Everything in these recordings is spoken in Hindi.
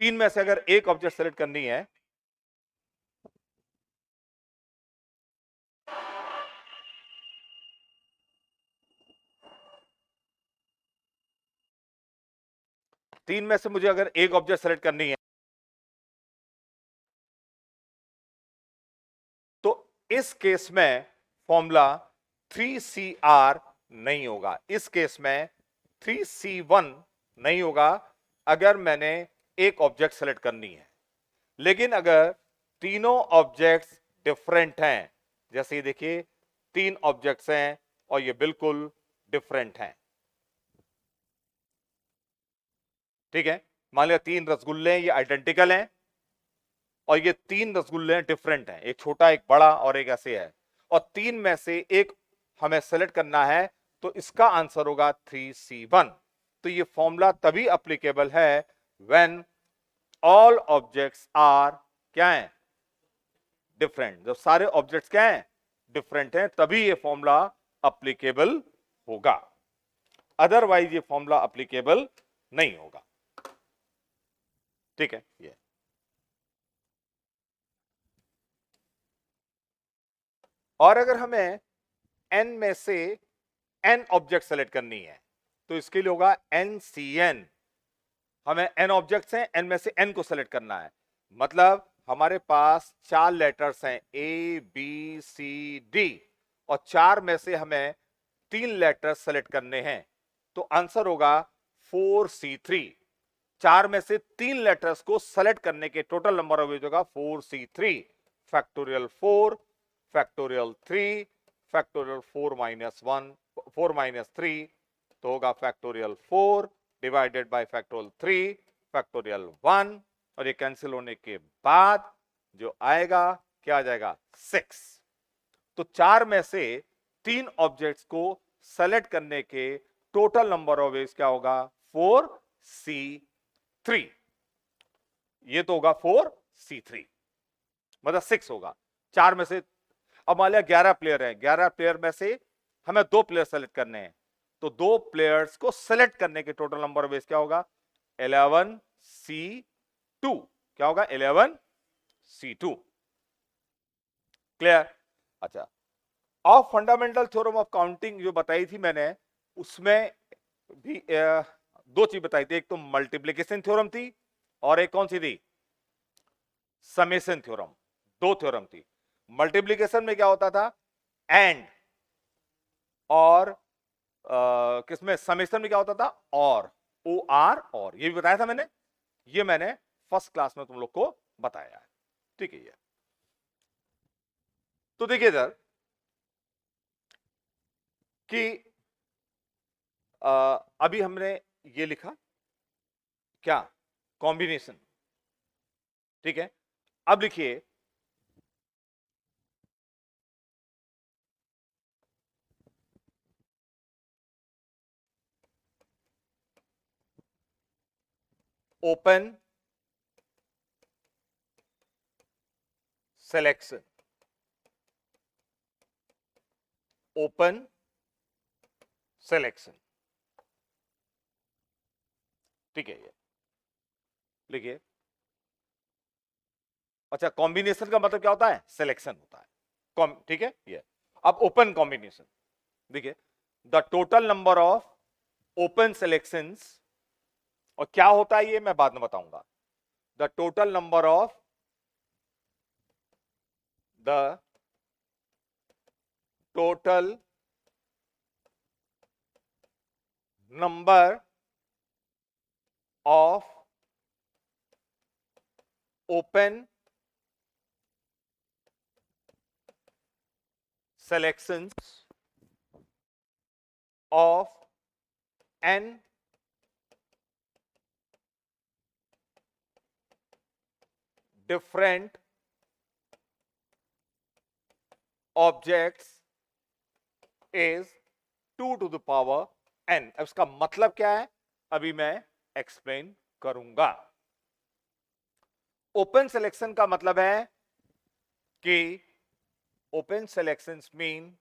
तीन में से अगर एक ऑब्जेक्ट सेलेक्ट करनी है, तीन में से मुझे अगर एक ऑब्जेक्ट सेलेक्ट करनी है, तो इस केस में फॉर्मूला 3CR नहीं होगा। इस केस में 3C1 नहीं होगा अगर मैंने एक ऑब्जेक्ट सेलेक्ट करनी है। लेकिन अगर तीनों ऑब्जेक्ट्स डिफरेंट हैं, जैसे ये देखिए तीन ऑब्जेक्ट्स हैं और ये बिल्कुल डिफरेंट हैं, ठीक है। मान लिया तीन रसगुल्ले ये आइडेंटिकल हैं और ये तीन रसगुल्ले डिफरेंट हैं, एक छोटा एक बड़ा और एक ऐसे है, और तीन में से एक हमें सेलेक्ट करना है, तो इसका आंसर होगा 3C1। तो ये फॉर्मूला तभी अप्लीकेबल है व्हेन ऑल ऑब्जेक्ट्स आर क्या है, डिफरेंट। जब सारे ऑब्जेक्ट्स क्या हैं, डिफरेंट हैं, तभी ये फॉर्मूला अप्लीकेबल होगा, अदरवाइज ये फॉर्मूला अप्लीकेबल नहीं होगा, ठीक है। ये और अगर हमें n में से n ऑब्जेक्ट सेलेक्ट करनी है, तो इसके लिए होगा NCN। हमें n ऑब्जेक्ट्स हैं, n में से n को सेलेक्ट करना है, मतलब हमारे पास चार लेटर्स हैं ABCD, और चार में से हमें तीन लेटर्स सेलेक्ट करने हैं, तो आंसर होगा 4C3। चार में से तीन लेटर्स को सेलेक्ट करने के टोटल नंबर ऑफ वेज होगा 4C3 फैक्टोरियल 4 फैक्टोरियल 3 फैक्टोरियल 4 - 1 तो होगा factorial 4 divided by factorial 3 factorial 1, और ये कैंसिल होने के बाद जो आएगा क्या आ जाएगा 6। तो चार में से तीन ऑब्जेक्ट्स को सेलेक्ट करने के टोटल नंबर ऑफ वेज क्या होगा 4C3, ये तो होगा 4C3, मतलब 6 होगा चार में से। अब मान लिया 11 प्लेयर हैं, 11 प्लेयर में से हमें दो प्लेयर सेलेक्ट करने हैं, तो दो प्लेयर्स को सेलेक्ट करने के टोटल नंबर ऑफ वेज क्या होगा 11C2, क्या होगा 11C2, क्लियर। अच्छा, of fundamental theorem of counting जो बताई थी मैंने, उसमें भी दो चीज बताई थी, एक तो मल्टीप्लिकेशन थ्योरम थी और एक कौन सी थी, समेशन थ्योरम। दो थ्योरम थी। मल्टीप्लिकेशन में क्या होता था, एंड, और किसमें समेशन में क्या होता था, और ये भी बताया था मैंने, ये मैंने फर्स्ट क्लास में तुम लोग को बताया है, ठीक है। ये तो देखिए इधर कि अभी हमने ये लिखा क्या, कॉम्बिनेशन, ठीक है। अब लिखिए ओपन सिलेक्शन, ओपन सिलेक्शन, ठीक है। ये लिखिए, अच्छा कॉम्बिनेशन का मतलब क्या होता है, सिलेक्शन होता है, ठीक है। ये अब ओपन कॉम्बिनेशन देखिए, the total number of open selections, और क्या होता है ये मैं बाद में बताऊंगा, the total number of the total number of open selections of n different objects is 2 to the power n। अब इसका मतलब क्या है, अभी मैं एक्सप्लेन करूंगा। ओपन सिलेक्शन का मतलब है कि open selections mean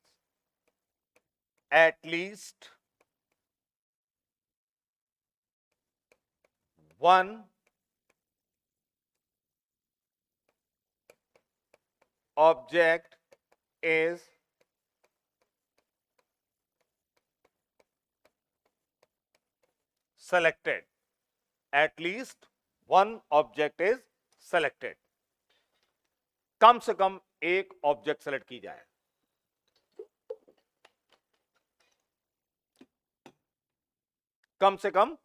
at least one object is selected, at least one object is selected. कम से कम एक ऑब्जेक्ट सेलेक्ट की जाए. कम से कम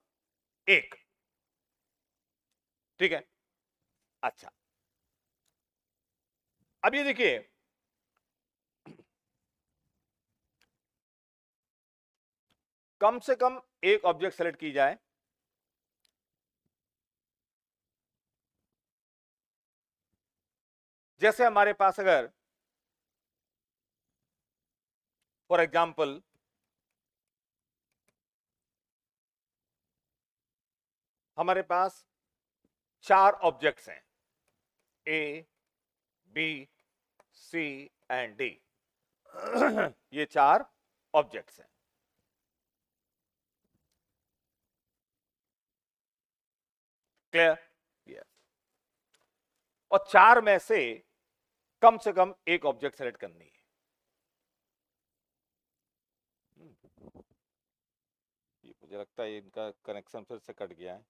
एक. ठीक है. अच्छा, अब ये देखिए, कम से कम एक ऑब्जेक्ट सेलेक्ट की जाए. जैसे हमारे पास अगर फॉर एग्जाम्पल हमारे पास चार ऑब्जेक्ट्स हैं, ए, बी, सी एंड डी. ये चार ऑब्जेक्ट्स हैं. क्लियर? यस. और चार में से कम एक ऑब्जेक्ट सेलेक्ट करनी है. ये मुझे लगता है इनका कनेक्शन फिर से कट गया है.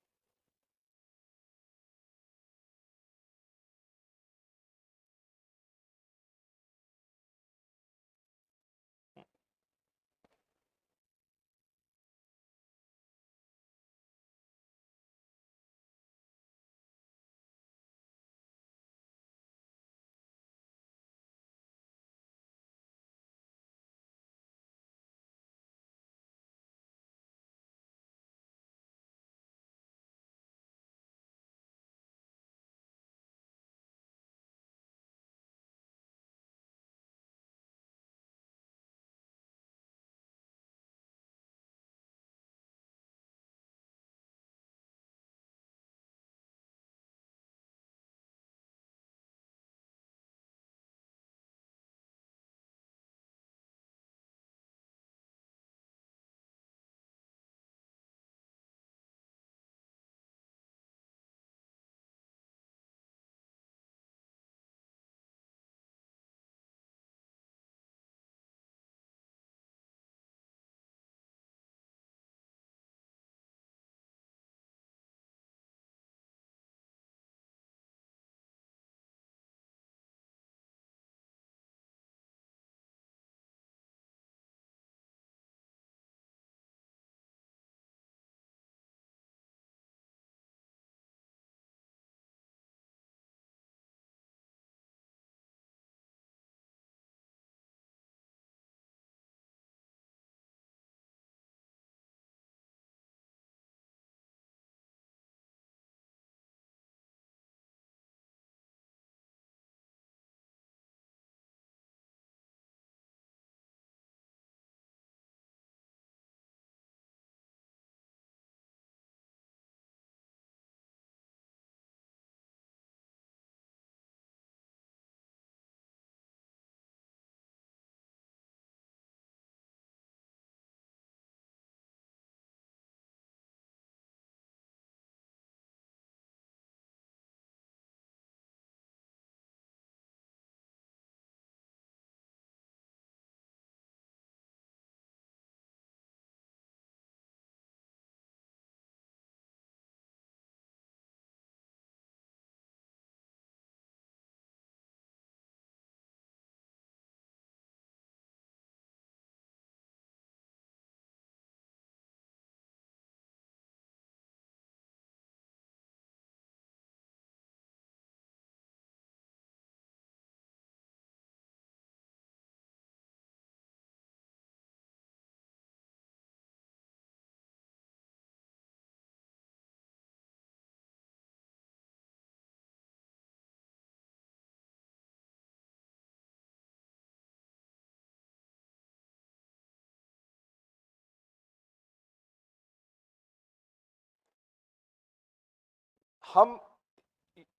हम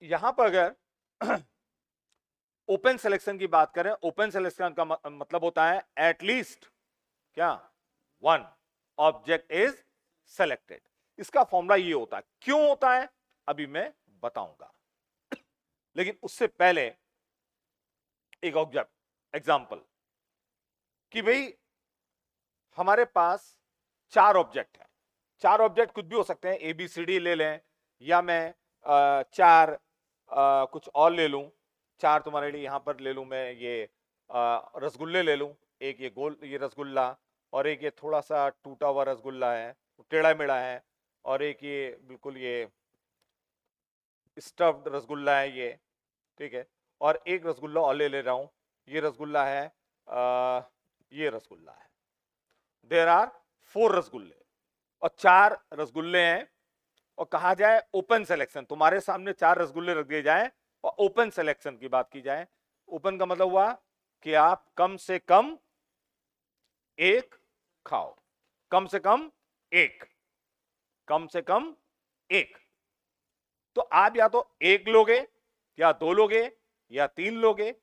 यहां पर अगर ओपन सिलेक्शन की बात करें, ओपन सिलेक्शन का मतलब होता है एटलीस्ट क्या, वन ऑब्जेक्ट इज सेलेक्टेड. इसका फॉर्मूला ये होता है. क्यों होता है अभी मैं बताऊंगा, लेकिन उससे पहले एक ऑब्जेक्ट एग्जांपल कि भाई हमारे पास 4 ऑब्जेक्ट है, 4 ऑब्जेक्ट कुछ भी हो सकते हैं, ए बी सी डी ले लें, या मैं 4 कुछ और ले लूं, 4 तुम्हारे लिए यहां पर ले लूं, मैं ये रसगुल्ले ले लूं, एक ये गोल ये रसगुल्ला, और एक ये थोड़ा सा टूटा हुआ रसगुल्ला है, टेढ़ा मेढ़ा है, और एक ये बिल्कुल ये स्टफ्ड रसगुल्ला है ये, ठीक है, और एक रसगुल्ला और ले रहा हूं, ये रसगुल्ला है, ये रसगुल्ला है। देयर आर 4 रसगुल्ले और 4 रसगुल्ले हैं, और कहा जाए ओपन सिलेक्शन, तुम्हारे सामने 4 रसगुल्ले रख दिए जाए और ओपन सिलेक्शन की बात की जाए। ओपन का मतलब हुआ कि आप कम से कम एक खाओ, कम से कम एक, कम से कम एक। तो आप या तो एक लोगे, या 2 लोगे, या 3 लोगे,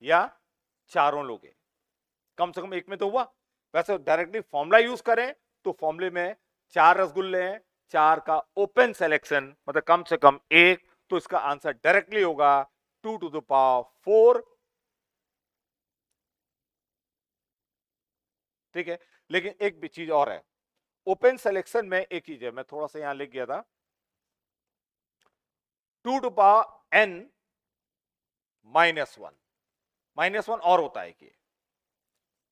या चारों लोगे, कम से कम एक में तो हुआ। वैसे डायरेक्टली फॉर्मूला यूज करें तो फॉर्मूले में 4 रसगुल्ले हैं, 4 का ओपन सिलेक्शन मतलब कम से कम एक, तो इसका आंसर डायरेक्टली होगा 2 टू द पावर 4। ठीक है, लेकिन एक भी चीज और है ओपन सिलेक्शन में, एक चीज है, मैं थोड़ा सा यहां लिख गया था, 2 टू पावर n -1 और होता है कि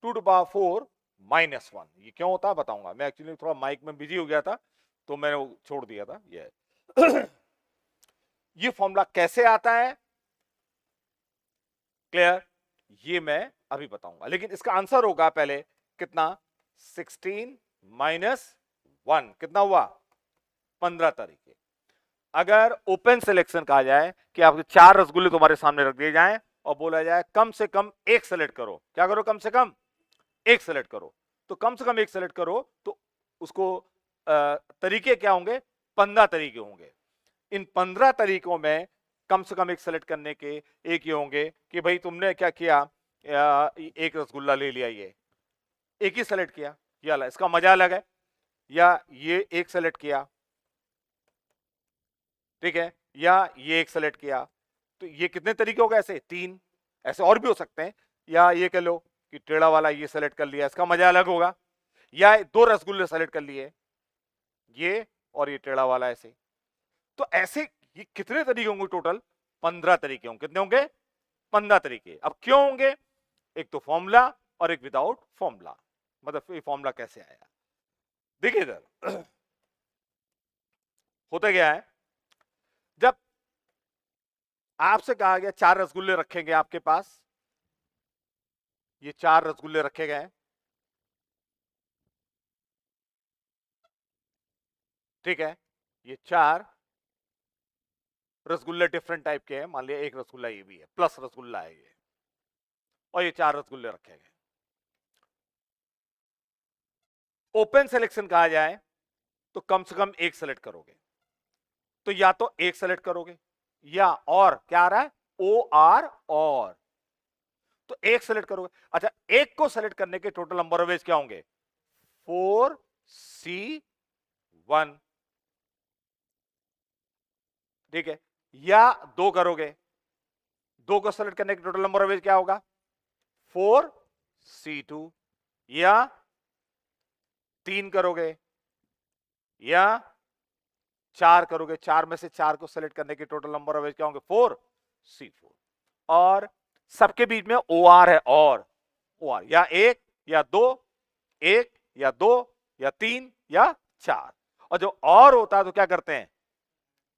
2 टू पावर 4 -1, ये क्यों होता है बताऊंगा। मैं एक्चुअली थोड़ा माइक में बिजी हो गया था तो मैंने वो छोड़ दिया था। ये फॉर्मूला कैसे आता है, क्लियर, ये मैं अभी बताऊंगा, लेकिन इसका आंसर होगा पहले कितना, 16 -1 कितना हुआ, 15 तरीके। अगर ओपन सिलेक्शन कहा जाए कि आपके 4 रसगुल्ले तुम्हारे सामने रख दिए जाएं और बोला जाए कम से कम एक सेलेक्ट करो, क्या करो, कम से कम एक सेलेक्ट करो, तो कम से कम एक सेलेक्ट करो, तो उसको तरीके क्या होंगे, 15 तरीके होंगे। इन 15 तरीकों में कम से कम एक सेलेक्ट करने के एक ये होंगे कि भाई तुमने क्या किया, एक रसगुल्ला ले लिया, ये एक ही सेलेक्ट किया, ये अलग, इसका मजा अलग है, या ये एक सेलेक्ट किया, ठीक है, या ये एक सेलेक्ट किया, तो ये कितने तरीके हो गए, ऐसे 3, ऐसे और भी हो सकते हैं, या ये कह लो कि टेढ़ा वाला ये सेलेक्ट कर लिया, इसका मजा अलग होगा, या 2 रसगुल्ले सेलेक्ट कर लिए, ये और ये टेढ़ा वाला ऐसे, तो ऐसे ये कितने तरीके होंगे टोटल, 15 तरीके होंगे, कितने होंगे, 15 तरीके। अब क्यों होंगे, एक तो फॉर्मूला और एक विदाउट फॉर्मूला, मतलब ये फॉर्मूला कैसे आया, देखिए इधर होता क्या है, जब आपसे कहा गया 4 रसगुल्ले रखेंगे आपके पास, ये 4 रसगुल्ले रखे गए, ठीक है, ये 4 रसगुल्ले डिफरेंट टाइप के हैं, मान लिया एक रसगुल्ला ये भी है, प्लस रसगुल्ला है ये, और ये 4 रसगुल्ले रखे गए। ओपन सिलेक्शन कहा जाए तो कम से कम एक सेलेक्ट करोगे, तो या तो एक सेलेक्ट करोगे, या और क्या आ रहा है, ओ आर, और तो एक सेलेक्ट करोगे। अच्छा, एक को सेलेक्ट करने के टोटल नंबर ऑफ वेज क्या होंगे, 4C1, ठीक है, या 2 करोगे, 2 को सेलेक्ट करने के टोटल नंबर ऑफ वेज क्या होगा, 4C2, या 3 करोगे, या 4 करोगे, 4 में से 4 को सेलेक्ट करने के टोटल नंबर ऑफ वेज क्या होंगे, 4C4, और सबके बीच में OR है, और OR, या 1 या 2, 1 या 2 या 3 या 4, और जो और होता है तो क्या करते हैं,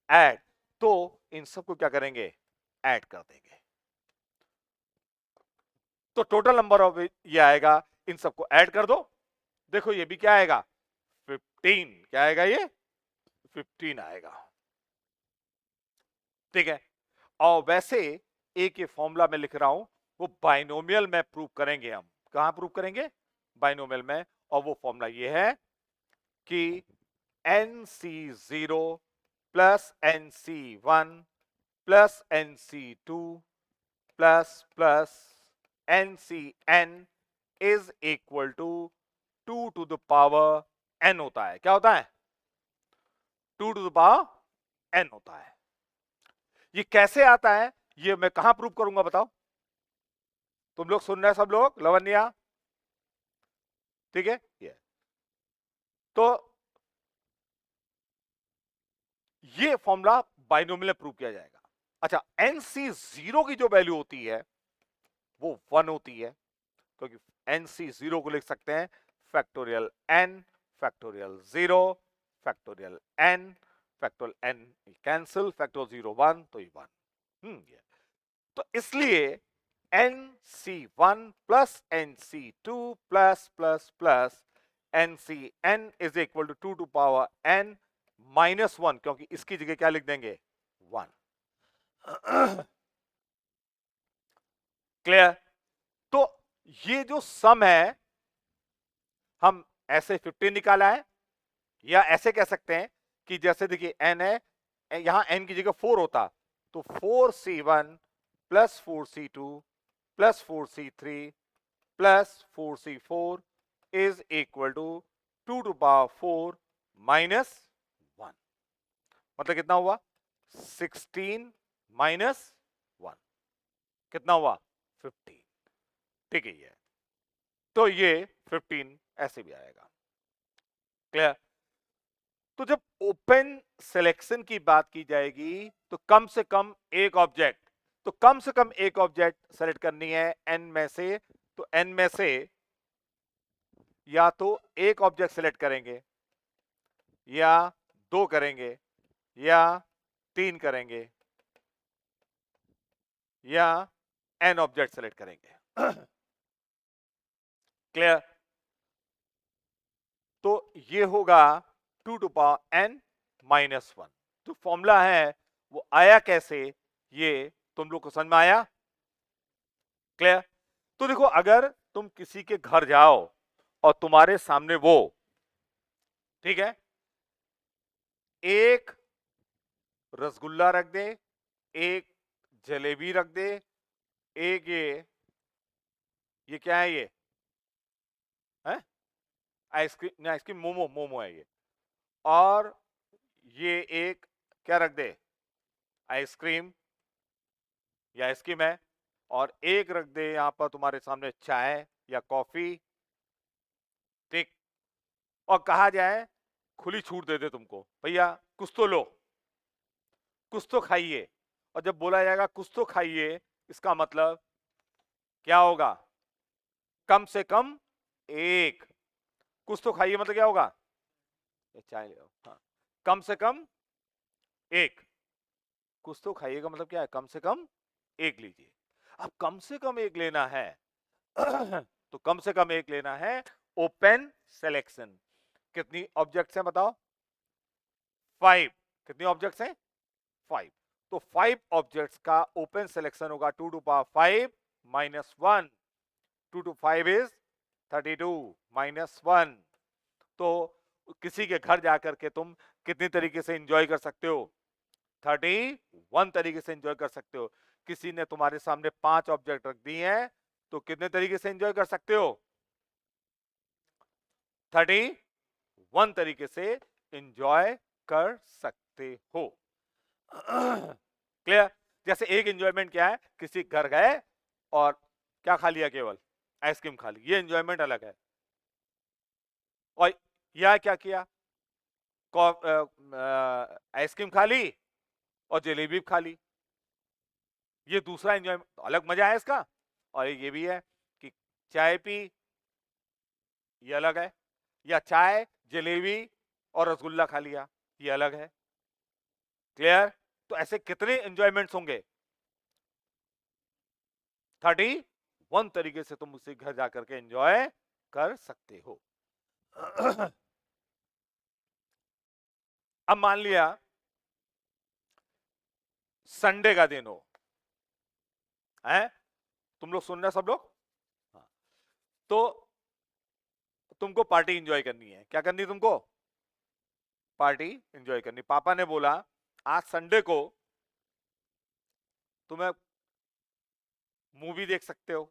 ऐड, तो इन सबको क्या करेंगे, ऐड कर देंगे, तो टोटल नंबर ऑफ ये आएगा, इन सबको ऐड कर दो, देखो ये भी क्या आएगा, 15, क्या आएगा ये, 15 आएगा, ठीक है। और वैसे एक ये फॉर्मूला में लिख रहा हूं, वो बाइनोमियल में प्रूव करेंगे, हम कहां प्रूव करेंगे, बाइनोमियल में, और वो फॉर्मूला ये है कि NC0 plus NC1 plus NC2 plus plus NCN is equal to 2 to the power n होता है, क्या होता है, 2 टू द पावर n होता है। ये कैसे आता है, ये मैं कहां प्रूव करूंगा बताओ, तुम लोग सुन रहे हैं सब लोग, लवन्या? ठीक है, ये तो ये फॉर्मूला बाइनोमियल में प्रूव किया जाएगा। अच्छा, NC0 की जो वैल्यू होती है वो 1 होती है, क्योंकि NC0 को लिख सकते हैं factorial n factorial 0 factorial n factorial n cancel, factorial 0 1, तो ये 1। ये तो इसलिए NC1 plus NC2 plus plus plus NCn is equal to 2 to power n minus 1, क्योंकि इसकी जगह क्या लिख देंगे 1। क्लियर? तो ये जो सम है हम ऐसे 15 निकाला है, या ऐसे कह सकते हैं कि जैसे देखिए n है, यहां n की जगह 4 होता तो 4C1 plus 4C2 plus 4C3 plus 4C4 is equal to 2 to power 4 minus 1। मतलब कितना हुआ 16 माइनस 1, कितना हुआ 15। ठीक है, ये तो ये 15 ऐसे भी आएगा। क्लियर? तो जब ओपन सिलेक्शन की बात की जाएगी तो कम से कम एक ऑब्जेक्ट, तो कम से कम एक ऑब्जेक्ट सेलेक्ट करनी है एन में से, तो एन में से या तो एक ऑब्जेक्ट सेलेक्ट करेंगे, या 2 करेंगे, या 3 करेंगे, या एन ऑब्जेक्ट सेलेक्ट करेंगे। क्लियर? तो ये होगा 2 टू पावर n माइनस 1। जो फॉर्मूला है वो आया कैसे, ये तुम लोग को समझ में आया? क्लियर? तो देखो, अगर तुम किसी के घर जाओ और तुम्हारे सामने वो, ठीक है, एक रसगुल्ला रख दे, एक जलेबी रख दे, एक ये क्या है, ये है आइसक्रीम, नहीं आइसक्रीम, मोमो, मोमो है ये, और ये एक क्या रख दे, आइसक्रीम या आइसक्रीम है, और एक रख दे यहां पर तुम्हारे सामने चाय या कॉफी, ठीक, और कहा जाए खुली छूट दे दे तुमको, भैया कुछ तो लो, कुछ तो खाइए। और जब बोला जाएगा कुछ तो खाइए, इसका मतलब क्या होगा, कम से कम एक। कुछ तो खाइए मतलब क्या होगा, चाय ले आओ, हाँ, कम से कम एक। कुछ तो खाइएगा मतलब क्या है, कम से कम एक लीजिए। अब कम से कम एक लेना है तो कम से कम एक लेना है ओपन सिलेक्शन। कितनी ऑब्जेक्ट्स हैं बताओ, 5। कितनी ऑब्जेक्ट्स हैं, 5। तो 5 ऑब्जेक्ट्स का ओपन सिलेक्शन होगा 2 to power 5 minus 1। 2 to 5 is 32 minus 1। तो किसी के घर जाकर के तुम कितनी तरीके से एंजॉय कर सकते हो, 31 तरीके से एंजॉय कर सकते हो। किसी ने तुम्हारे सामने 5 ऑब्जेक्ट रख दिए हैं तो कितने तरीके से एंजॉय कर सकते हो, 31 तरीके से एंजॉय कर सकते हो। क्लियर? जैसे एक एंजॉयमेंट क्या है, किसी घर गए और क्या खा लिया, केवल आइसक्रीम खा ली, ये एंजॉयमेंट अलग है। और यह क्या किया, आइसक्रीम खा ली और जलेबी खा ली, ये दूसरा एंजॉयमेंट, अलग मजा है इसका। और ये भी है कि चाय पी, ये अलग है, या चाय जलेबी और रसगुल्ला खा लिया, ये अलग है। क्लियर? तो ऐसे कितने एंजॉयमेंट्स होंगे, 31 तरीके से तुम उसे घर जाकर के एंजॉय कर सकते हो। अब मान लिया संडे का दिन हो, है, तुम लोग सुन रहे सब लोग, हाँ, तो तुमको पार्टी एंजॉय करनी है, क्या करनी है तुमको, पार्टी एंजॉय करनी। पापा ने बोला आज संडे को तुम्हें मूवी देख सकते हो,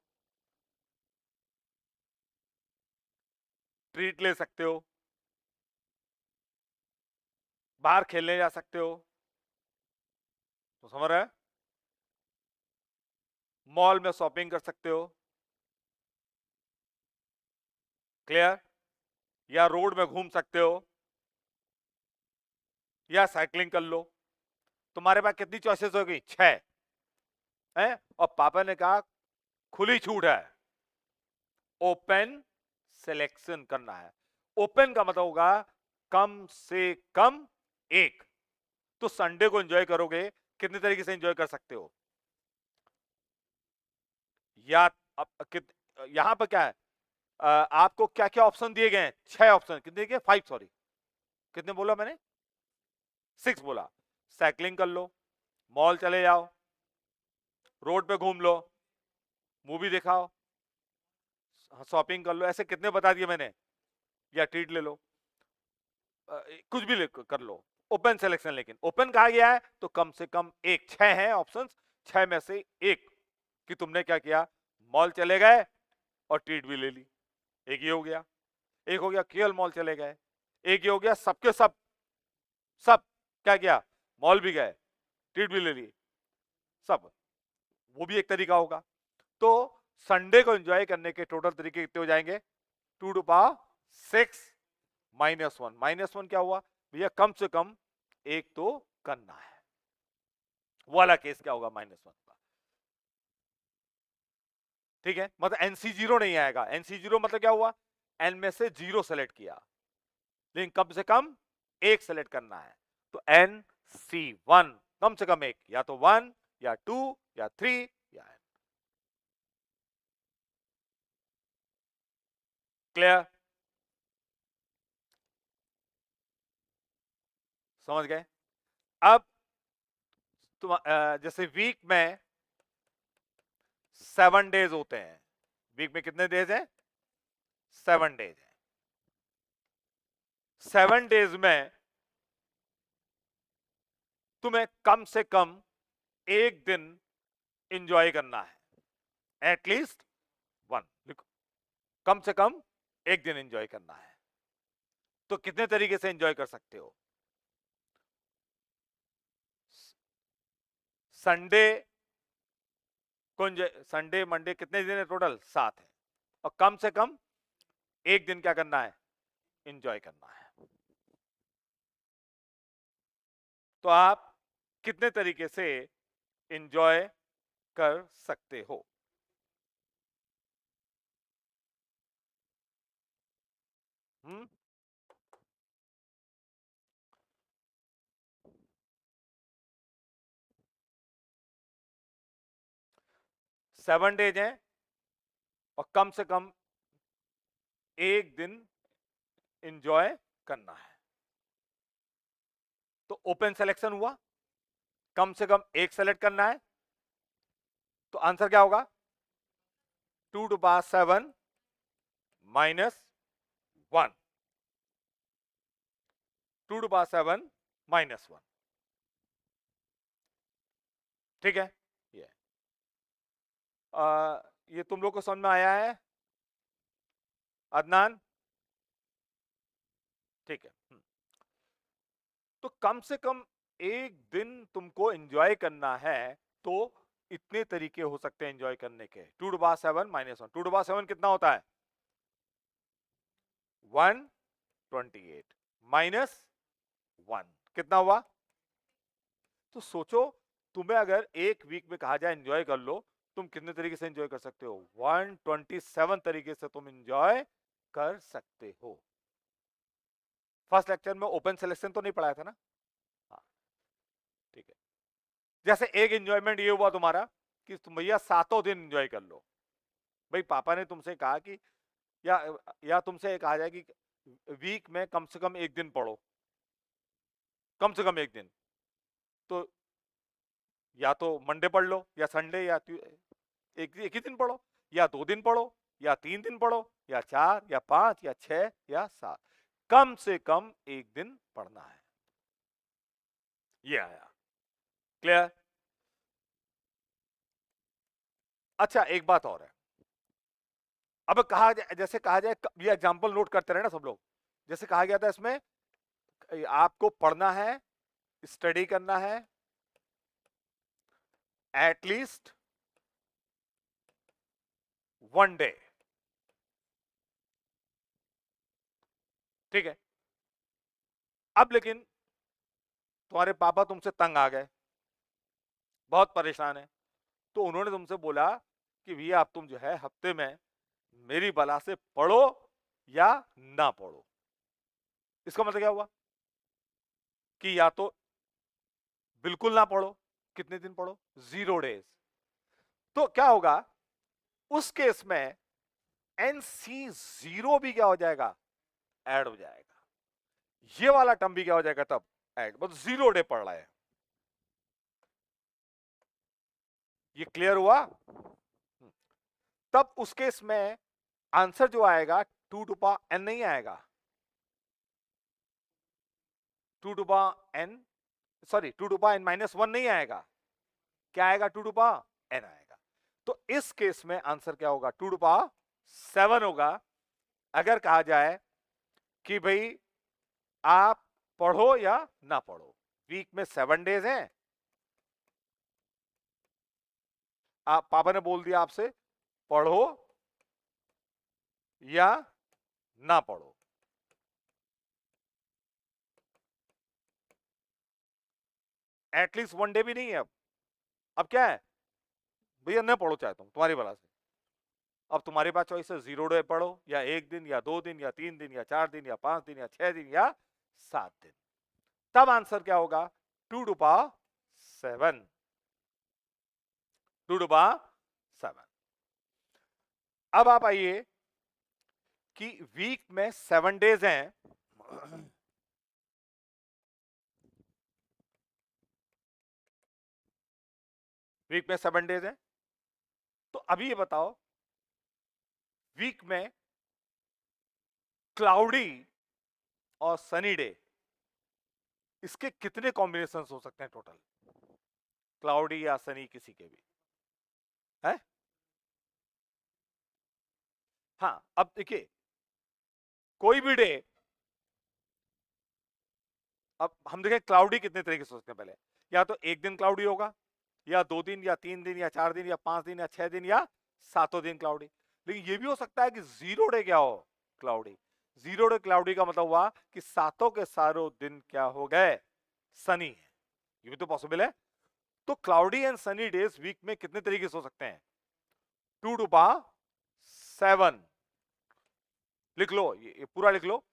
ट्रीट ले सकते हो, बाहर खेलने जा सकते हो, तो समझ रहे, मॉल में शॉपिंग कर सकते हो, क्लियर? या रोड में घूम सकते हो या साइकिलिंग कर लो। तुम्हारे पास कितनी चॉइसेस हो गई? 6 है। और पापा ने कहा खुली छूट है, ओपन सिलेक्शन करना है। ओपन का मतलब होगा कम से कम एक। तो संडे को एंजॉय करोगे, कितने तरीके से एंजॉय कर सकते हो? या यहां पर क्या है, आपको क्या क्या ऑप्शन दिए गए हैं? 6 ऑप्शन। कितने दिए गए? 5, सॉरी। कितने बोला मैंने? 6 बोला। साइकिलिंग कर लो, मॉल चले जाओ, रोड पे घूम लो, मूवी दिखाओ, शॉपिंग कर लो। ऐसे कितने बता दिए मैंने? या ट्रीट ले लो, कुछ भी कर लो। Open selection. लेकिन ओपन कहा गया है तो कम से कम एक। 6 हैं ऑप्शंस, 6 में से एक कि तुमने क्या किया, मॉल चले गए और ट्रीट भी ले ली। एक ये हो गया। एक हो गया केवल मॉल चले गए। एक ये हो गया सबके सब सब क्या किया, मॉल भी गए, ट्रीट भी ले ली, सब। वो भी एक तरीका होगा। तो संडे को एंजॉय करने के टोटल तरीके कितने हो जाएंगे? 2 टू पावर 6 -1। -1 क्या हुआ भैया? कम से कम एक तो करना है। वो वाला केस क्या होगा? -1 का। ठीक है, मतलब एनसी 0 नहीं आएगा। एनसी 0 मतलब क्या हुआ? एन में से 0 सेलेक्ट किया, लेकिन कम से कम एक सेलेक्ट करना है। तो एन सी 1, कम से कम एक, या तो 1 या 2 या 3 या n। क्लियर? समझ गए? अब तुम जैसे वीक में 7 डेज होते हैं। वीक में कितने डेज हैं? 7 डेज हैं। 7 डेज में तुम्हें कम से कम एक दिन इंजॉय करना है। एटलीस्ट 1 लिखो, कम से कम एक दिन इंजॉय करना है। तो कितने तरीके से इंजॉय कर सकते हो? संडे को, संडे मंडे कितने दिन है टोटल? 7 है। और कम से कम एक दिन क्या करना है? इंजॉय करना है। तो आप कितने तरीके से इंजॉय कर सकते हो? हम्म 7 डेज हैं और कम से कम एक दिन इंजॉय करना है। तो ओपन सिलेक्शन हुआ, कम से कम एक सेलेक्ट करना है। तो आंसर क्या होगा? 2 टू पावर 7 -1। 2 to power 7 -1। ठीक है? ये ये तुम लोग को समझ में आया है अदनान? ठीक है। तो कम से कम एक दिन तुमको एंजॉय करना है। तो इतने तरीके हो सकते हैं एंजॉय करने के। 2 टू पावर 7 -1। 2 टू पावर 7 कितना होता है? 128 -1 कितना हुआ? तो सोचो, तुम्हें अगर एक वीक में कहा जाए एंजॉय कर लो, तुम कितने तरीके से एंजॉय कर सकते हो? 127 तरीके से तुम एंजॉय कर सकते हो। फर्स्ट लेक्चर में ओपन सिलेक्शन तो नहीं पढ़ाया था ना? हाँ, ठीक है। जैसे एक एंजॉयमेंट ये हुआ तुम्हारा कि तुम भैया 7 दिन एंजॉय कर लो। भाई पापा ने तुमसे कहा कि या तुमसे कहा जाए कि वीक में कम से कम एक दिन पढ़ो, कम से कम एक दिन। तो या तो मंडे पढ़ लो या संडे या एक ही दिन पढ़ो, या 2 दिन पढ़ो, या 3 दिन पढ़ो, या 4 या 5 या 6 या 7। कम से कम एक दिन पढ़ना है। ये आया। क्लियर? अच्छा, एक बात और है। अब कहा जाए, जैसे कहा जाए, ये एग्जांपल नोट करते रहे ना सब लोग। जैसे कहा गया था इसमें आपको पढ़ना है, स्टडी करना है एटलीस्ट 1 डे। ठीक है। अब लेकिन तुम्हारे पापा तुमसे तंग आ गए, बहुत परेशान है, तो उन्होंने तुमसे बोला कि भैया अब तुम जो है हफ्ते में मेरी बला से पढ़ो या ना पढ़ो। इसका मतलब क्या हुआ कि या तो बिल्कुल ना पढ़ो, कितने दिन पढ़ो, 0 डेज। तो क्या होगा उस केस में NC0 भी क्या हो जाएगा, ऐड हो जाएगा। ये वाला टर्म भी क्या हो जाएगा तब, ऐड, मतलब 0 डे पढ़ रहा है। ये क्लियर हुआ। तब उस केस में आंसर जो आएगा 2n नहीं आएगा, 2n, सॉरी 2n-1 नहीं आएगा, क्या आएगा, 2n आएगा। तो इस केस में आंसर क्या होगा, 2n होगा। अगर कहा जाए कि भाई आप पढ़ो या ना पढ़ो, वीक में 7 डेज हैं, आप पापा ने बोल दिया आपसे पढ़ो या ना पढ़ो, एटलीस्ट 1 डे भी नहीं है। अब क्या है भैया, न पढ़ो चाहे तुम, तुम्हारी भला से। अब तुम्हारे पास चॉइस है 0 डे पढ़ो या 1 दिन या 2 दिन या 3 दिन या 4 दिन या 5 दिन या 6 दिन या 7 दिन। तब आंसर क्या होगा, 2 to 7, 2 to 7। अब आप आइए कि वीक में 7 डेज हैं, वीक में 7 डेज हैं, तो अभी ये बताओ वीक में क्लाउडी और सनी डे, इसके कितने कॉम्बिनेशन हो सकते हैं टोटल, क्लाउडी या सनी किसी के भी है। हाँ, अब देखिए कोई भी डे, अब हम देखें क्लाउडी कितने तरीके से सोचते हैं पहले, या तो 1 दिन क्लाउडी होगा या 2 दिन या 3 दिन या 4 दिन या 5 दिन या 6 दिन या 7 दिन क्लाउडी। लेकिन ये भी हो सकता है कि 0 डे क्या हो, क्लाउडी। 0 डे क्लाउडी का मतलब हुआ कि सातों के सारों दिन क्या हो गए, सनी है, ये भी तो पॉसिबल है। तो cloudy and sunny days week में कितने तरीके से हो सकते हैं, 2 to 7। लिख लो, ये पूरा लिख लो,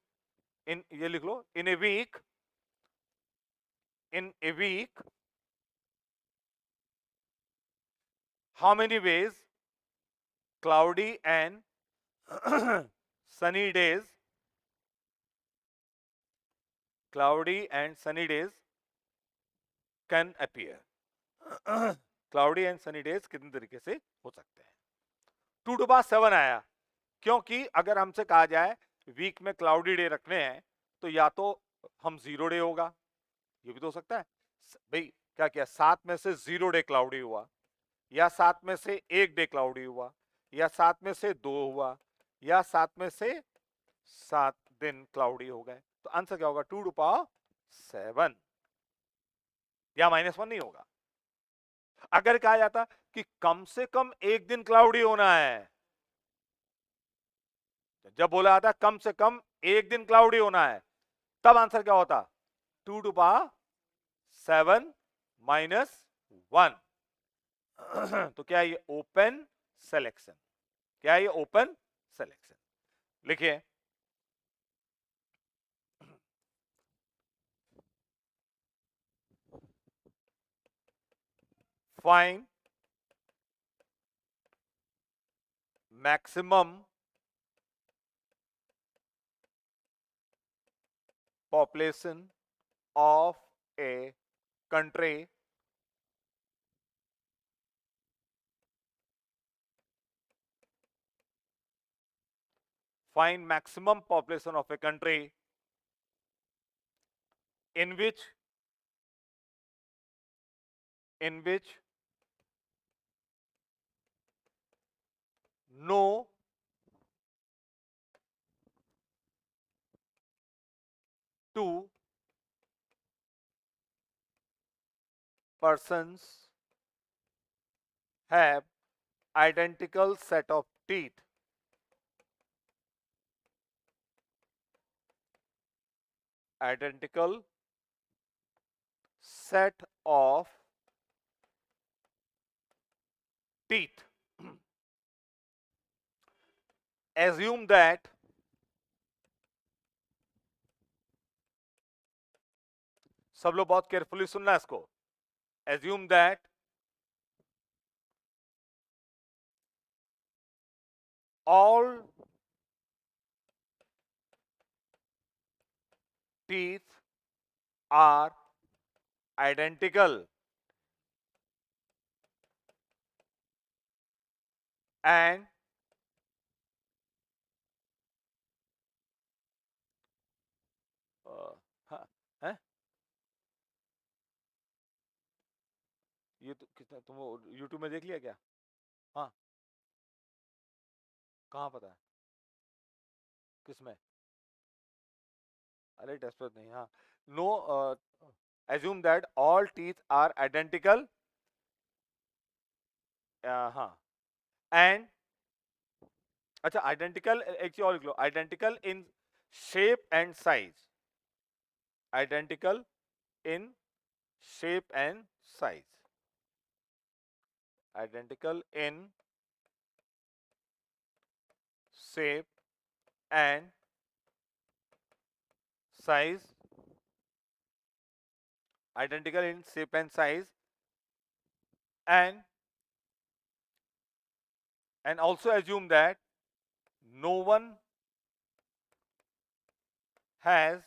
ये लिख लो, in a week how many ways cloudy and sunny days, can appear। Cloudy and sunny days कितने तरीके से हो सकते हैं। 2 to 7 आया क्योंकि अगर हमसे कहा जाए वीक में क्लाउडी डे रखने हैं तो या तो हम 0 डे होगा, ये भी तो हो सकता है भाई, क्या क्या 7 में से 0 डे क्लाउडी हुआ, या 7 में से 1 डे क्लाउडी हुआ, या 7 में से 2 हुआ, या 7 में से 7 दिन क्लाउडी हो गए। तो आंसर क्या होगा, 2 to 7, या -1 नहीं होगा। अगर कहा जाता कि कम से कम 1 दिन क्लाउडी होना है, जब बोला जाता कम से कम 1 दिन क्लाउडी होना है, तब आंसर क्या होता, 2 to 7 -1। तो क्या ये ओपन सिलेक्शन, क्या ये ओपन सिलेक्शन। लिखिए, find maximum population of a country find maximum population of a country in which no two persons have identical set of teeth। identical set of teeth. Assume that सब लोग बहुत केयरफुली सुनना इसको. Assume that all teeth are identical and हाँ, है ये तो कितना तुम YouTube में देख लिया क्या? हाँ, कहाँ पता है किसमें? अरे डेस्परेट नहीं. हाँ, no. assume that all teeth are identical. हाँ, and अच्छा आइडेंटिकल एक चीज और लिख लो. Identical in shape and size. Identical in shape and size. Identical in shape and size. Identical in shape and size, and also assume that no one has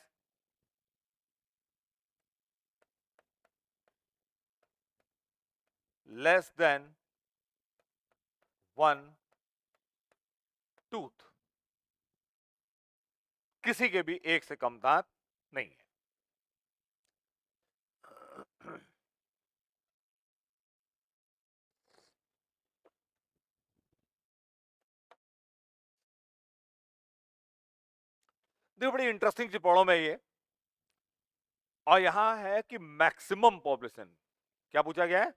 less than one tooth. किसी के भी एक से कम दांत नहीं है. देखो बड़ी इंटरेस्टिंग चीज पढ़ो मैं ये. और यहां है कि मैक्सिमम पॉपुलेशन. क्या पूछा गया है?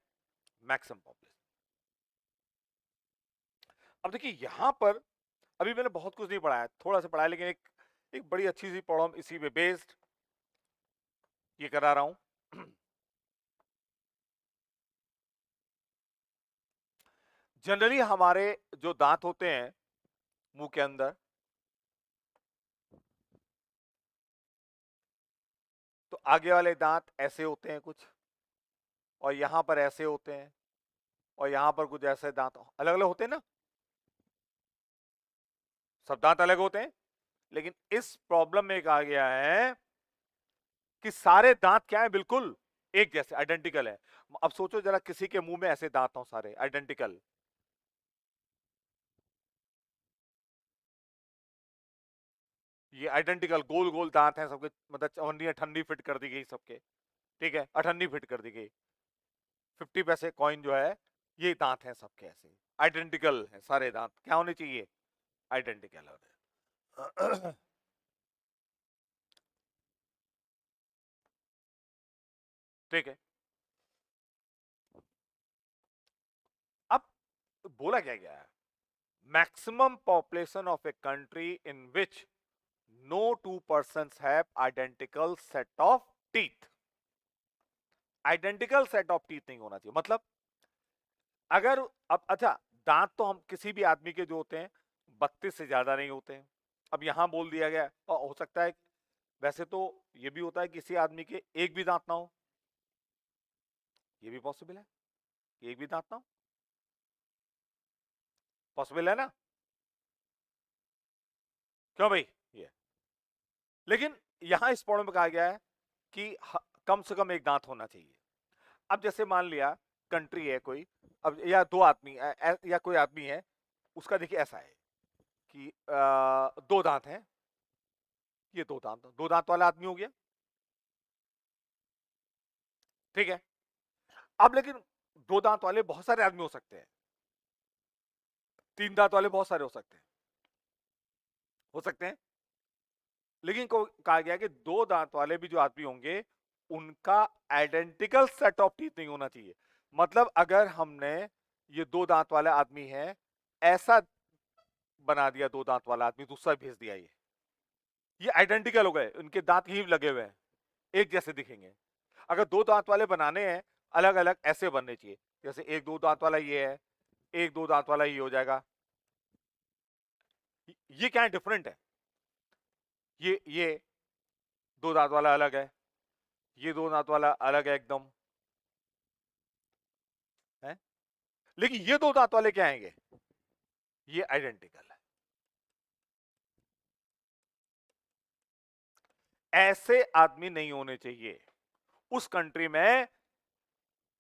Maximum population. अब देखिए यहां पर अभी मैंने बहुत कुछ नहीं पढ़ा है, थोड़ा सा पढ़ा है, लेकिन एक बड़ी अच्छी सी प्रॉब्लम इसी पे बेस्ड ये करा रहा हूं. जनरली हमारे जो दांत होते हैं मुंह के अंदर, तो आगे वाले दांत ऐसे होते हैं कुछ, और यहां पर ऐसे होते हैं, और यहां पर कुछ ऐसे दांत अलग अलग होते हैं ना. सब दांत अलग होते हैं, लेकिन इस प्रॉब्लम में कहा गया है कि सारे दांत क्या है? बिल्कुल एक जैसे, आइडेंटिकल है. अब सोचो जरा किसी के मुंह में ऐसे दांत हो सारे आइडेंटिकल. ये आइडेंटिकल गोल गोल दांत हैं सबके, मतलब चवन्नी अठन्नी फिट कर दी गई सबके. ठीक है, अठन्नी फिट कर दी गई. 50 पैसे कॉइन जो है, ये दांत हैं सबके ऐसे आइडेंटिकल हैं सारे दांत. क्या होने चाहिए? आइडेंटिकल होने. ठीक है. अब बोला क्या गया है? Maximum population of a country in which no two persons have identical set of teeth. Identical set of teeth नहीं होना चाहिए. मतलब अगर अब अच्छा, दांत तो हम किसी भी आदमी के जो होते हैं 32 से ज्यादा नहीं होते हैं. अब यहां बोल दिया गया, और हो सकता है वैसे तो ये भी होता है किसी आदमी के एक भी दांत ना हो. ये भी पॉसिबल है कि एक भी दांत ना हो. पॉसिबल है ना? क्यों भाई? ये लेकिन यहां इस पॉइंट में कहा गया है कि कम से कम एक दांत होना चाहिए. अब जैसे मान लिया कंट्री है कोई, अब या दो आदमी या कोई आदमी है, उसका देखिए ऐसा है कि दो दांत हैं. ये दो दांत वाला आदमी हो गया. ठीक है. अब लेकिन दो दांत वाले बहुत सारे आदमी हो सकते हैं. तीन दांत वाले बहुत सारे हो सकते हैं. लेकिन को कहा गया कि दो दांत वाले भी जो आदमी होंगे, उनका आइडेंटिकल सेट ऑफ टीथ नहीं होना चाहिए. मतलब अगर हमने ये दो दांत वाला आदमी है, ऐसा बना दिया दो दांत वाला आदमी, दूसरा भेज दिया ये, ये आइडेंटिकल हो गए, उनके दांत ही लगे हुए हैं, एक जैसे दिखेंगे। अगर दो दांत वाले बनाने हैं, अलग अलग ऐसे बनने चाहिए, जैसे एक दो दांत वाला ये है, एक दो दांत वाला ये हो जाएगा। ये क्या है, डिफरेंट है। ये दो दांत वाला अलग है, ये दो दांत वाला अलग है एकदम है, लेकिन ये दो दांत वाले क्या आएंगे, ये आइडेंटिकल है। ऐसे आदमी नहीं होने चाहिए उस कंट्री में,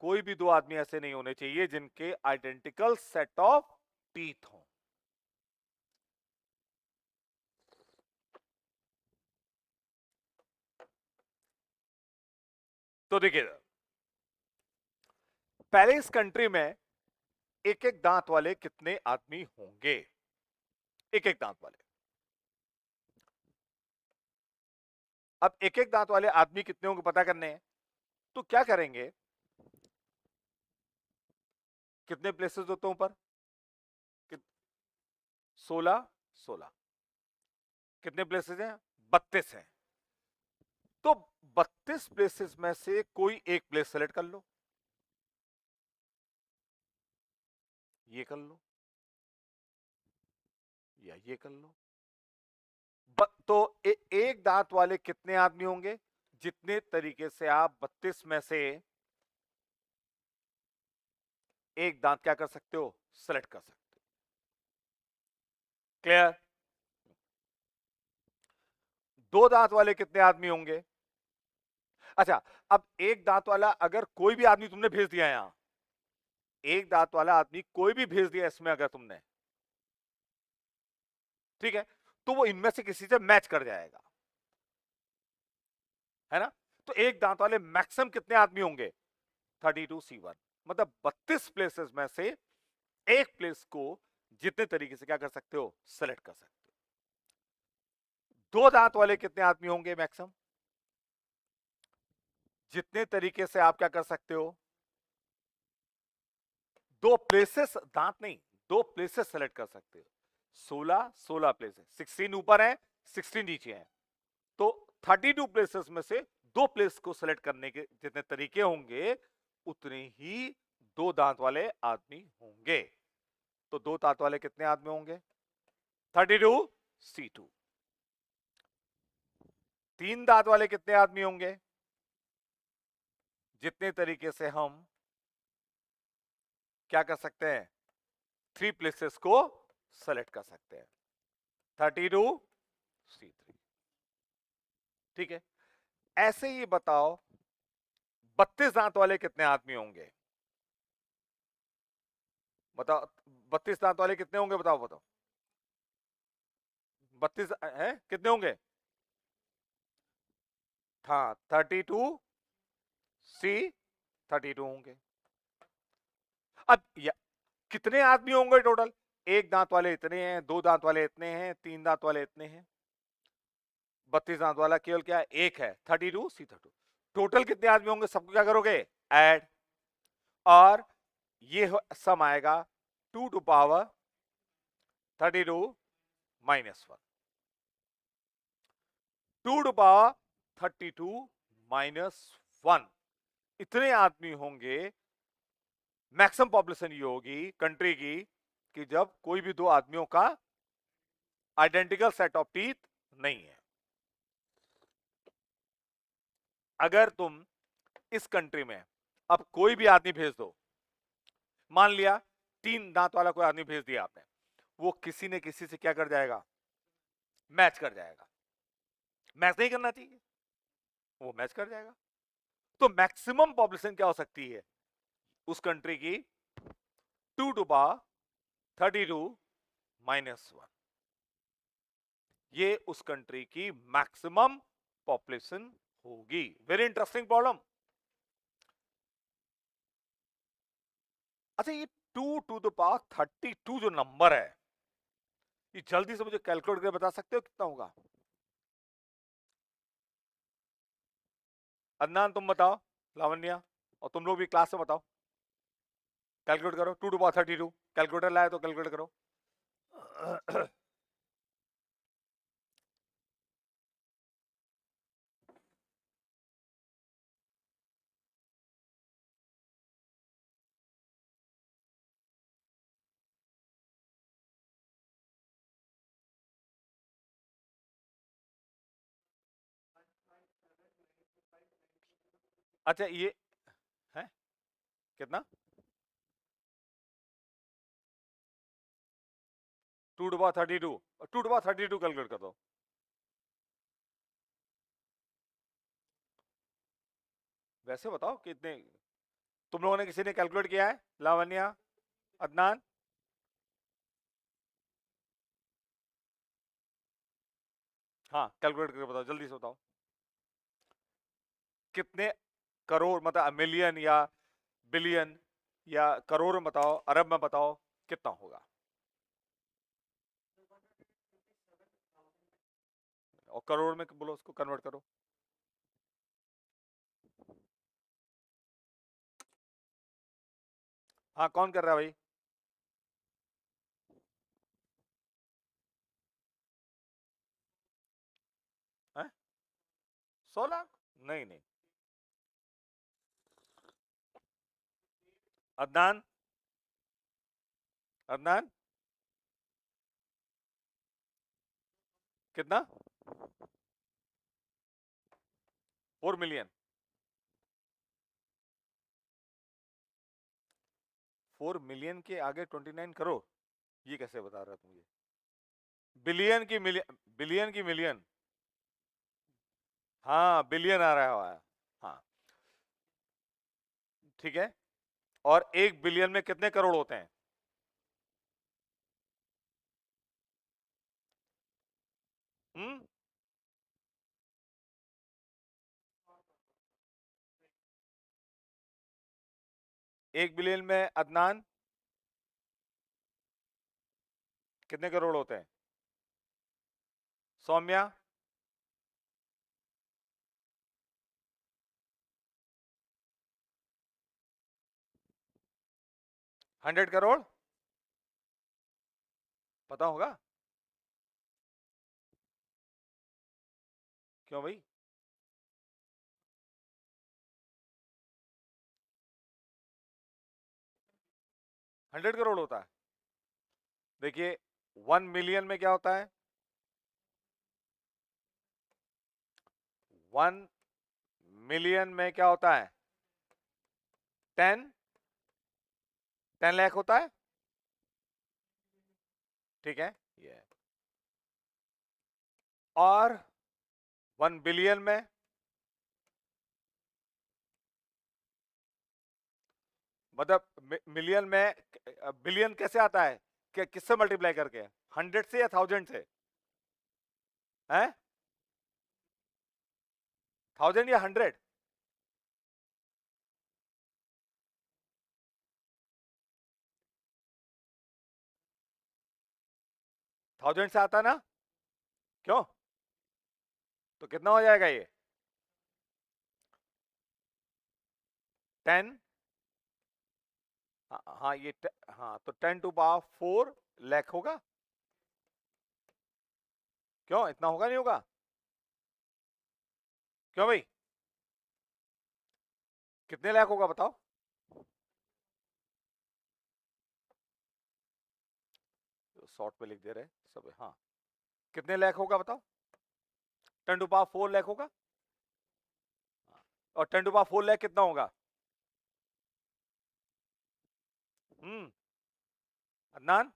कोई भी दो आदमी ऐसे नहीं होने चाहिए जिनके आइडेंटिकल सेट ऑफ टीथ हो। तो देखिए, पहले इस कंट्री में एक एक दांत वाले कितने आदमी होंगे, एक एक दांत वाले। अब एक एक दांत वाले आदमी कितने होंगे पता करने हैं, तो क्या करेंगे, कितने प्लेसेस होते हैं ऊपर, 16 16, कितने प्लेसेस हैं, 32 हैं। तो 32 प्लेसेस में से कोई एक प्लेस सेलेक्ट कर लो, ये कर लो या ये कर लो। तो एक दांत वाले कितने आदमी होंगे, जितने तरीके से आप 32 में से एक दांत क्या कर सकते हो, सेलेक्ट कर सकते हो। क्लियर। दो दांत वाले कितने आदमी होंगे, अच्छा अब एक दांत वाला अगर कोई भी आदमी तुमने भेज दिया यहां, एक दांत वाला आदमी कोई भी भेज दिया इसमें अगर तुमने, ठीक है, तो वो इनमें से किसी से मैच कर जाएगा, है ना। तो एक दांत वाले मैक्सिमम कितने आदमी होंगे, 32C1, मतलब 32 प्लेसेस में से एक प्लेस को जितने तरीके से क्या कर सकते हो, सेलेक्ट कर सकते हो। दो दांत वाले कितने आदमी होंगे मैक्सिमम, जितने तरीके से आप क्या कर सकते हो, दो प्लेसेस, दांत नहीं, दो प्लेसेस सेलेक्ट कर सकते हो। 16 16 प्लेसेस, 16 ऊपर है 16 नीचे है, तो 32 प्लेसेस में से दो प्लेस को सेलेक्ट करने के जितने तरीके होंगे उतने ही दो दांत वाले आदमी होंगे। तो दो दांत वाले कितने आदमी होंगे, 32C2। तीन दांत वाले कितने आदमी होंगे, जितने तरीके से हम क्या कर सकते हैं, थ्री प्लेसेस को सेलेक्ट कर सकते हैं, 32C3। ठीक है, ऐसे ही बताओ 32 दांत वाले कितने आदमी होंगे, बताओ 32 दांत वाले कितने होंगे, बताओ बताओ, 32 है कितने होंगे, हाँ 32C32 होंगे। अब कितने आदमी होंगे टोटल, एक दांत वाले इतने हैं, दो दांत वाले इतने हैं, तीन दांत वाले इतने हैं, 32 दांत वाला केवल क्या है, एक है, 32C32। टोटल कितने आदमी होंगे, सबको क्या करोगे, ऐड, और ये सम आएगा 2 टू पावर 32 -1, 2 टू पावर 32 -1, इतने आदमी होंगे। मैक्सिमम पॉपुलेशन ये होगी कंट्री की कि जब कोई भी दो आदमियों का आइडेंटिकल सेट ऑफ टीथ नहीं है। अगर तुम इस कंट्री में अब कोई भी आदमी भेज दो, मान लिया तीन दांत वाला कोई आदमी भेज दिया आपने, वो किसी ने किसी से क्या कर जाएगा, मैच कर जाएगा, मैच नहीं करना चाहिए, वो मैच कर जाएगा। तो मैक्सिमम पॉपुलेशन क्या हो सकती है उस कंट्री की, 2 टू पावर 32 -1, ये उस कंट्री की मैक्सिमम पॉपुलेशन होगी। Very interesting problem. अच्छा ये 2 टू द पावर 32 जो नंबर है, ये जल्दी से मुझे कैलकुलेट करके बता सकते हो कितना होगा, अदनान तुम बताओ, लावण्या, और तुम लोग भी क्लास से बताओ, कैलकुलेट करो, 2 टू पावर 32, कैलकुलेटर लाए तो कैलकुलेट करो। अच्छा ये है कितना, 2^32, 2^32 कैलकुलेट कर दो। वैसे बताओ कितने, तुम लोगों ने किसी ने कैलकुलेट किया है? लावण्या, अदनान, हाँ कैलकुलेट करके बताओ, जल्दी से बताओ कितने करोड़, मतलब मिलियन या बिलियन या करोड़ में बताओ, अरब में बताओ कितना होगा। और करोड़ में बोलो, उसको कन्वर्ट करो। हाँ कौन कर रहा है भाई? है 100 लाख? नहीं नहीं, अदनान, अदनान कितना? 4 मिलियन? 4 मिलियन के आगे 29 करोड़? ये कैसे बता रहा तुम? ये बिलियन की मिलियन, बिलियन की मिलियन, हाँ बिलियन आ रहा है। हाँ ठीक है। और 1 बिलियन में कितने करोड़ होते हैं? हम्म, 1 बिलियन में अदनान कितने करोड़ होते हैं? सौम्या? 100 करोड़? पता होगा? क्यों भाई? 100 करोड़ होता है? देखिए 1 मिलियन में क्या होता है? 1 मिलियन में क्या होता है? 10 लाख होता है। ठीक है ये, और 1 बिलियन में, मतलब मिलियन में, बिलियन कैसे आता है? किससे मल्टीप्लाई करके? 100 से या 1000 से? हैं? 1000 या 100? 1000 से आता ना? क्यों? तो कितना हो जाएगा ये? 10, हाँ ये हाँ तो 10⁴ लाख होगा। क्यों इतना होगा, नहीं होगा? क्यों भाई? कितने लाख होगा बताओ? शॉर्ट पे लिख दे रहे सब, हाँ कितने लाख होगा बताओ? 10⁴ लाख होगा। और 10⁴ लाख कितना होगा? अदनान?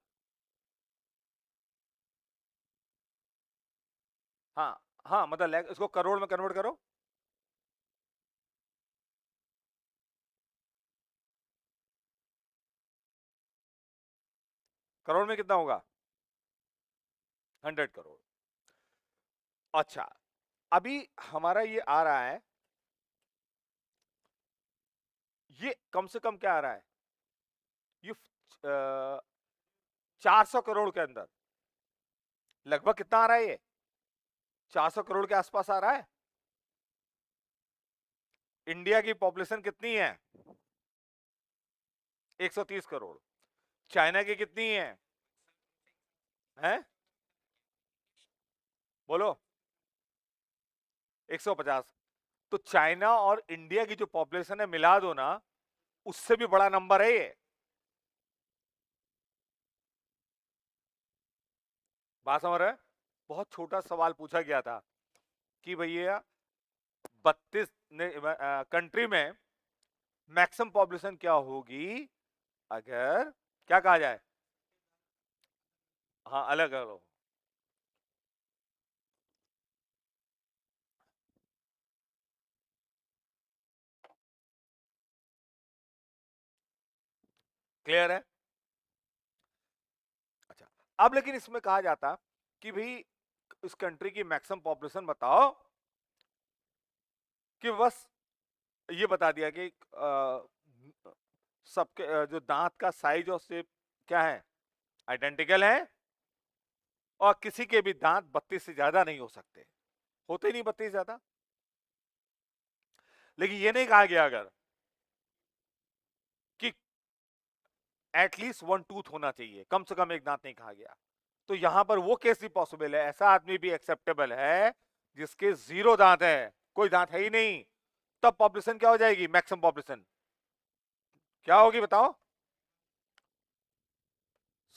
हाँ हाँ, मतलब लाख, इसको करोड़ में कन्वर्ट करो। करोड़ में कितना होगा? 100 करोड़। अच्छा, अभी हमारा ये आ रहा है, ये कम से कम क्या आ रहा है? ये 400 करोड़ के अंदर, लगभग कितना आ रहा है ये? 400 करोड़ के आसपास आ रहा है। इंडिया की पॉपुलेशन कितनी है? 130 करोड़। चाइना की कितनी है? हैं? बोलो। 150। तो चाइना और इंडिया की जो पॉपुलेशन है मिला दो ना, उससे भी बड़ा नंबर है ये। बात समझ रहे हैं? बहुत छोटा सवाल पूछा गया था कि भैया 32 कंट्री में मैक्सिमम पॉपुलेशन क्या होगी अगर क्या कहा जाए, हाँ अलग अलग हो। क्लियर है? अच्छा, अब लेकिन इसमें कहा जाता कि भाई इस कंट्री की मैक्सिमम पॉपुलेशन बताओ, कि बस ये बता दिया कि सबके जो दांत का साइज और शेप क्या है, आइडेंटिकल है, और किसी के भी दांत 32 से ज्यादा नहीं हो सकते, होते ही नहीं 32 ज्यादा। लेकिन ये नहीं कहा गया अगर कि एटलीस्ट वन टूथ होना चाहिए, कम से कम एक दांत नहीं कहा गया। तो यहां पर वो केस भी पॉसिबल है, ऐसा आदमी भी एक्सेप्टेबल है जिसके 0 दांत है, कोई दांत है ही नहीं, तब पॉपुलेशन क्या हो जाएगी, मैक्सिमम पॉपुलेशन क्या होगी बताओ,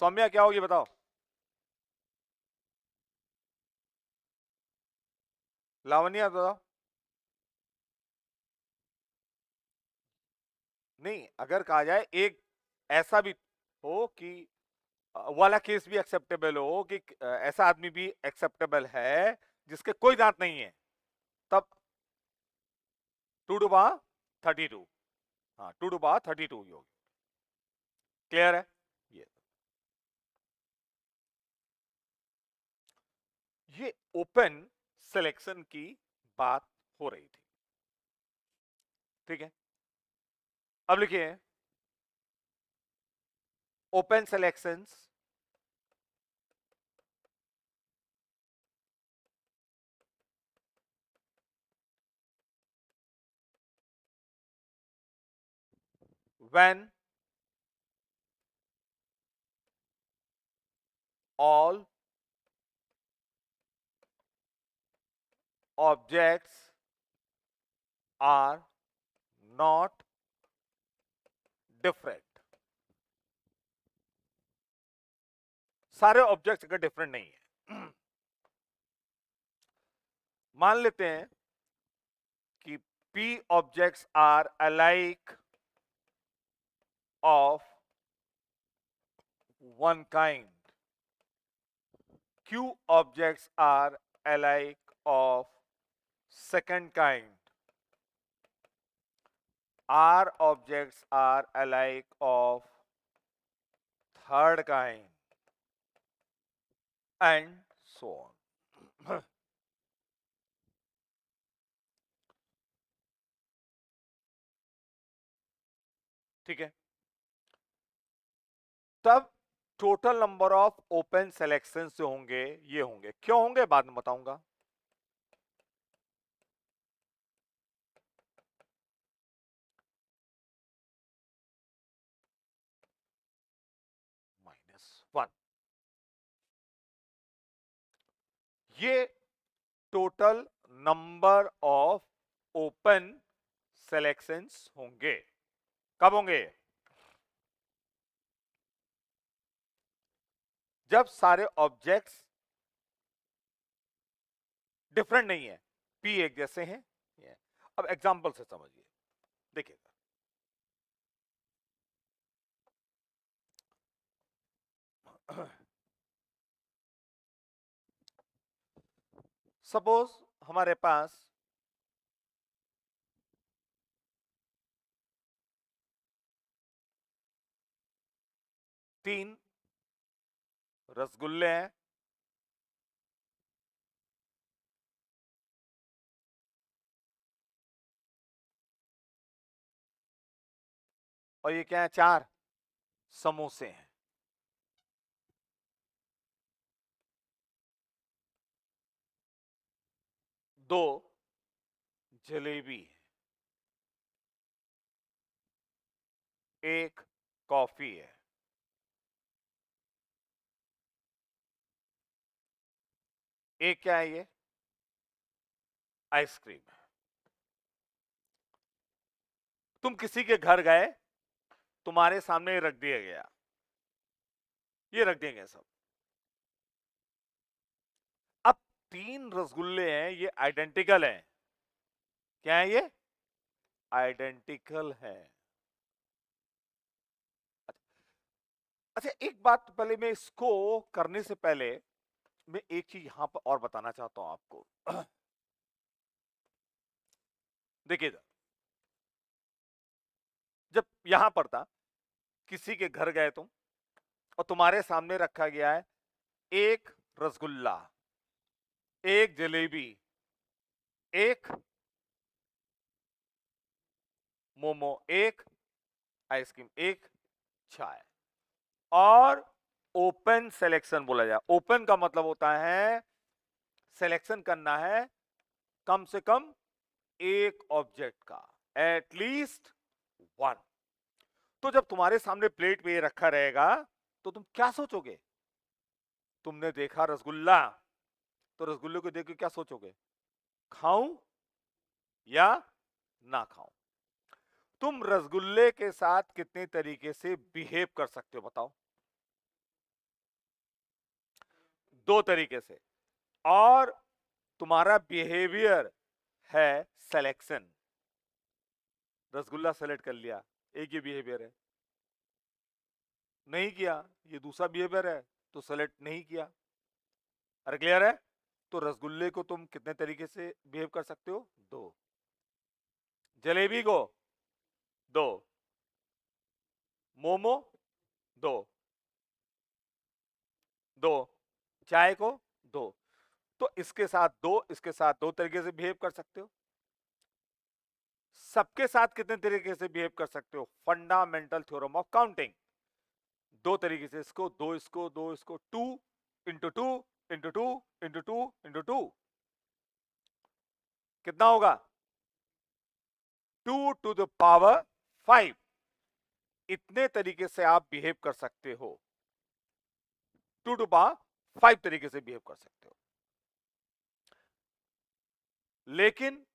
सौम्या क्या होगी बताओ, लावण्या बताओ। नहीं, अगर कहा जाए एक ऐसा भी हो कि वाला केस भी एक्सेप्टेबल हो कि ऐसा आदमी भी एक्सेप्टेबल है जिसके कोई दांत नहीं है, तब 2^32, हाँ 2^32 ही होगी। क्लियर है? ये ओपन सिलेक्शन की बात हो रही थी, ठीक है। अब लिखिए open selections when all objects are not different, सारे ऑब्जेक्ट्स अगर डिफरेंट नहीं है, मान लेते हैं कि P objects are alike of one kind, Q objects are alike of second kind, R objects are alike of third kind, and so on. ठीक है, तब total number of open selection जो होंगे ये होंगे, क्यों होंगे बाद में बताऊंगा। -1, ये total number of open selections होंगे, कब होंगे, जब सारे ऑब्जेक्ट्स डिफरेंट नहीं है, पी एक जैसे हैं। अब एग्जांपल से समझिए, देखिएगा सपोज हमारे पास तीन रसगुल्ले हैं, और ये क्या है, 4 समोसे हैं, दो जलेबी है, एक कॉफी है, एक क्या है, ये आइसक्रीम है। तुम किसी के घर गए, तुम्हारे सामने रख दिया गया, ये रख देंगे सब। अब 3 रसगुल्ले हैं, ये आइडेंटिकल हैं, क्या है ये? आइडेंटिकल है। अच्छा, एक बात पहले मैं इसको करने से पहले मैं एक चीज यहां पर और बताना चाहता हूं आपको। देखिए, जब यहां पर था, किसी के घर गए तुम और तुम्हारे सामने रखा गया है एक रसगुल्ला, एक जलेबी, एक मोमो, एक आइसक्रीम, एक चाय, और ओपन सिलेक्शन बोला जाए। ओपन का मतलब होता है सिलेक्शन करना है कम से कम एक ऑब्जेक्ट का, एटलीस्ट वन। तो जब तुम्हारे सामने प्लेट पे ये रखा रहेगा तो तुम क्या सोचोगे? तुमने देखा रसगुल्ला, तो रसगुल्ले को देख के क्या सोचोगे? खाऊं या ना खाऊं? तुम रसगुल्ले के साथ कितने तरीके से बिहेव कर सकते हो बताओ? दो तरीके से। और तुम्हारा बिहेवियर है सिलेक्शन। रसगुल्ला सेलेक्ट कर लिया, एक ये बिहेवियर है। नहीं किया, ये दूसरा बिहेवियर है, तो सेलेक्ट नहीं किया। अरे क्लियर है? तो रसगुल्ले को तुम कितने तरीके से बिहेव कर सकते हो? दो। जलेबी को दो, मोमो दो, दो, चाय को दो। तो इसके साथ दो, इसके साथ दो तरीके से बिहेव कर सकते हो। सबके साथ कितने तरीके से बिहेव कर सकते हो? Fundamental theorem of counting. दो तरीके से, इसको दो, इसको दो, इसको, two into two into two into two into two, कितना होगा? 2 to the power 5। इतने तरीके से आप बिहेव कर सकते हो। 2 to the power 5 तरीके से बिहेव कर सकते हो। लेकिन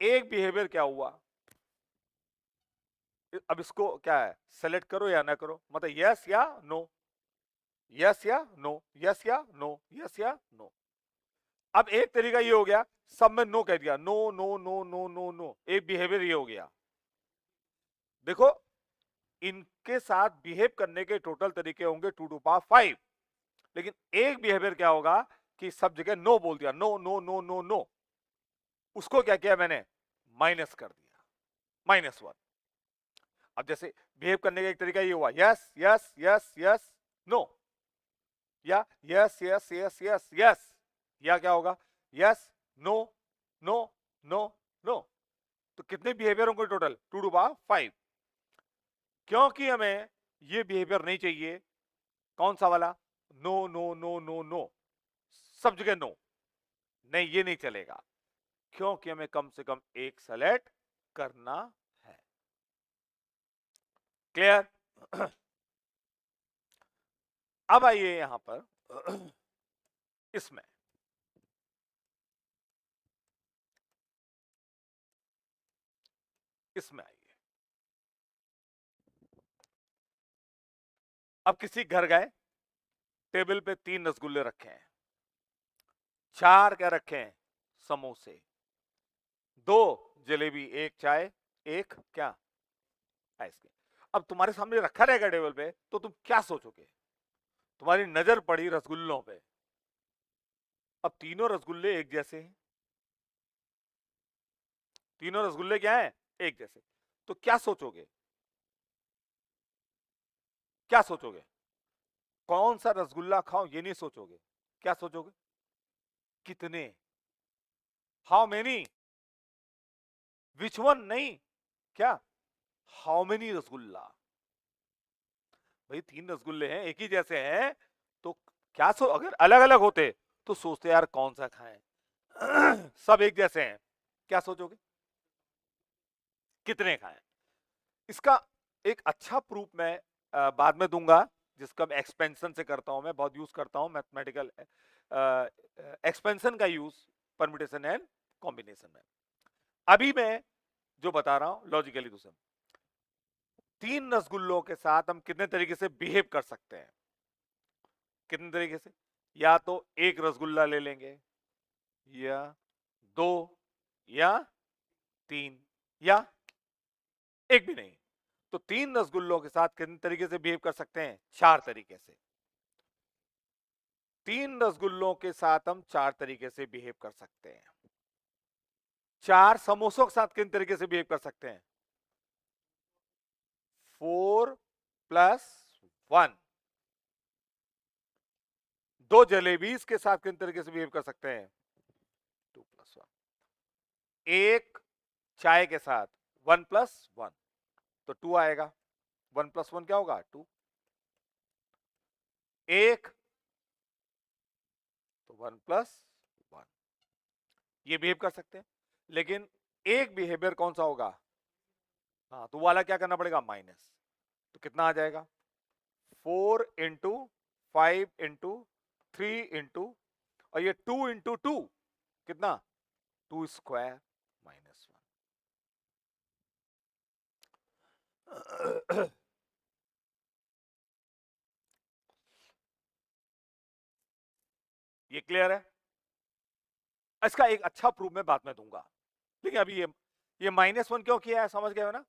एक बिहेवियर क्या हुआ? अब इसको क्या है, सेलेक्ट करो या ना करो, मतलब यस या नो, यस या नो, यस या नो, यस या नो। अब एक तरीका ये हो गया, सब में नो कह दिया, no no no no no no, एक बिहेवियर ये हो गया। देखो, इनके साथ बिहेव करने के टोटल तरीके होंगे 2 to the power 5, लेकिन एक बिहेवियर क्या होगा कि सब जगह नो बोल दिया, no no no no no. उसको क्या किया मैंने? माइनस कर दिया, -1। अब जैसे बिहेव करने का एक तरीका ये हुआ, yes yes yes yes no, या yes yes yes yes yes, या क्या होगा? Yes no no no no. तो कितने बिहेवियर होंगे टोटल? 2 to the power 5। क्योंकि हमें ये बिहेवियर नहीं चाहिए, कौन सा वाला? No no no no no, सब जगह नो, नहीं ये नहीं चलेगा, क्योंकि हमें कम से कम एक सेलेक्ट करना है। क्लियर? अब आइए यहां पर इसमें इसमें आइए। अब किसी घर गए, टेबल पे 3 रसगुल्ले रखे हैं, 4 क्या रखे हैं? समोसे, 2 जलेबी, एक चाय, एक क्या? आइसक्रीम। अब तुम्हारे सामने रखा रहेगा टेबल पे, तो तुम क्या सोचोगे? तुम्हारी नजर पड़ी रसगुल्लों पे। अब तीनों रसगुल्ले एक जैसे हैं, तीनों रसगुल्ले क्या हैं? एक जैसे। तो क्या सोचोगे? क्या सोचोगे? कौन सा रसगुल्ला खाओ ये नहीं सोचोगे, क्या सोचोगे? कितने? How many? विच वन नहीं, क्या? How many rasgulla? भाई 3 रसगुल्ले हैं, एक ही जैसे हैं, तो क्या अगर अलग अलग होते तो सोचते यार कौन सा खाएं। सब एक जैसे हैं, क्या सोचोगे? कितने खाएं? इसका एक अच्छा प्रूफ मैं बाद में दूंगा, जिसका मैं एक्सपेंशन से करता हूं, मैं बहुत यूज करता हूं मैथमेटिकल एक्सपेंशन का यूज परम्यूटेशन एंड कॉम्बिनेशन में। अभी मैं जो बता रहा हूं लॉजिकली दूसरा, 3 रसगुल्लों के साथ हम कितने तरीके से बिहेव कर सकते हैं? कितने तरीके से? या तो एक रसगुल्ला ले लेंगे, या 2, या 3 या एक भी नहीं। तो 3 रसगुल्लों के साथ कितने तरीके से बिहेव कर सकते हैं? 4 तरीके से। 3 रसगुल्लों के साथ हम 4 तरीके से बिहेव कर सकते हैं। 4 समोसों के साथ किन तरीके से बिहेव कर सकते हैं? 4 प्लस 1। 2 जलेबीज के साथ किन तरीके से बिहेव कर सकते हैं? 2 प्लस 1। एक चाय के साथ 1 प्लस 1, तो 2 आएगा। 1 प्लस 1 क्या होगा? 2। एक तो 1 प्लस 1, ये बिहेव कर सकते हैं। लेकिन एक बिहेवियर कौन सा होगा? हाँ, तो वाला क्या करना पड़ेगा? माइनस। तो कितना आ जाएगा? 4 इंटू 5 इंटू 3 इंटू, और ये 2 इंटू 2 कितना? 2 स्क्वायर माइनस 1। ये क्लियर है? इसका एक अच्छा प्रूफ मैं बाद में दूंगा, लेकिन अभी ये -1 क्यों किया है समझ गए हो ना?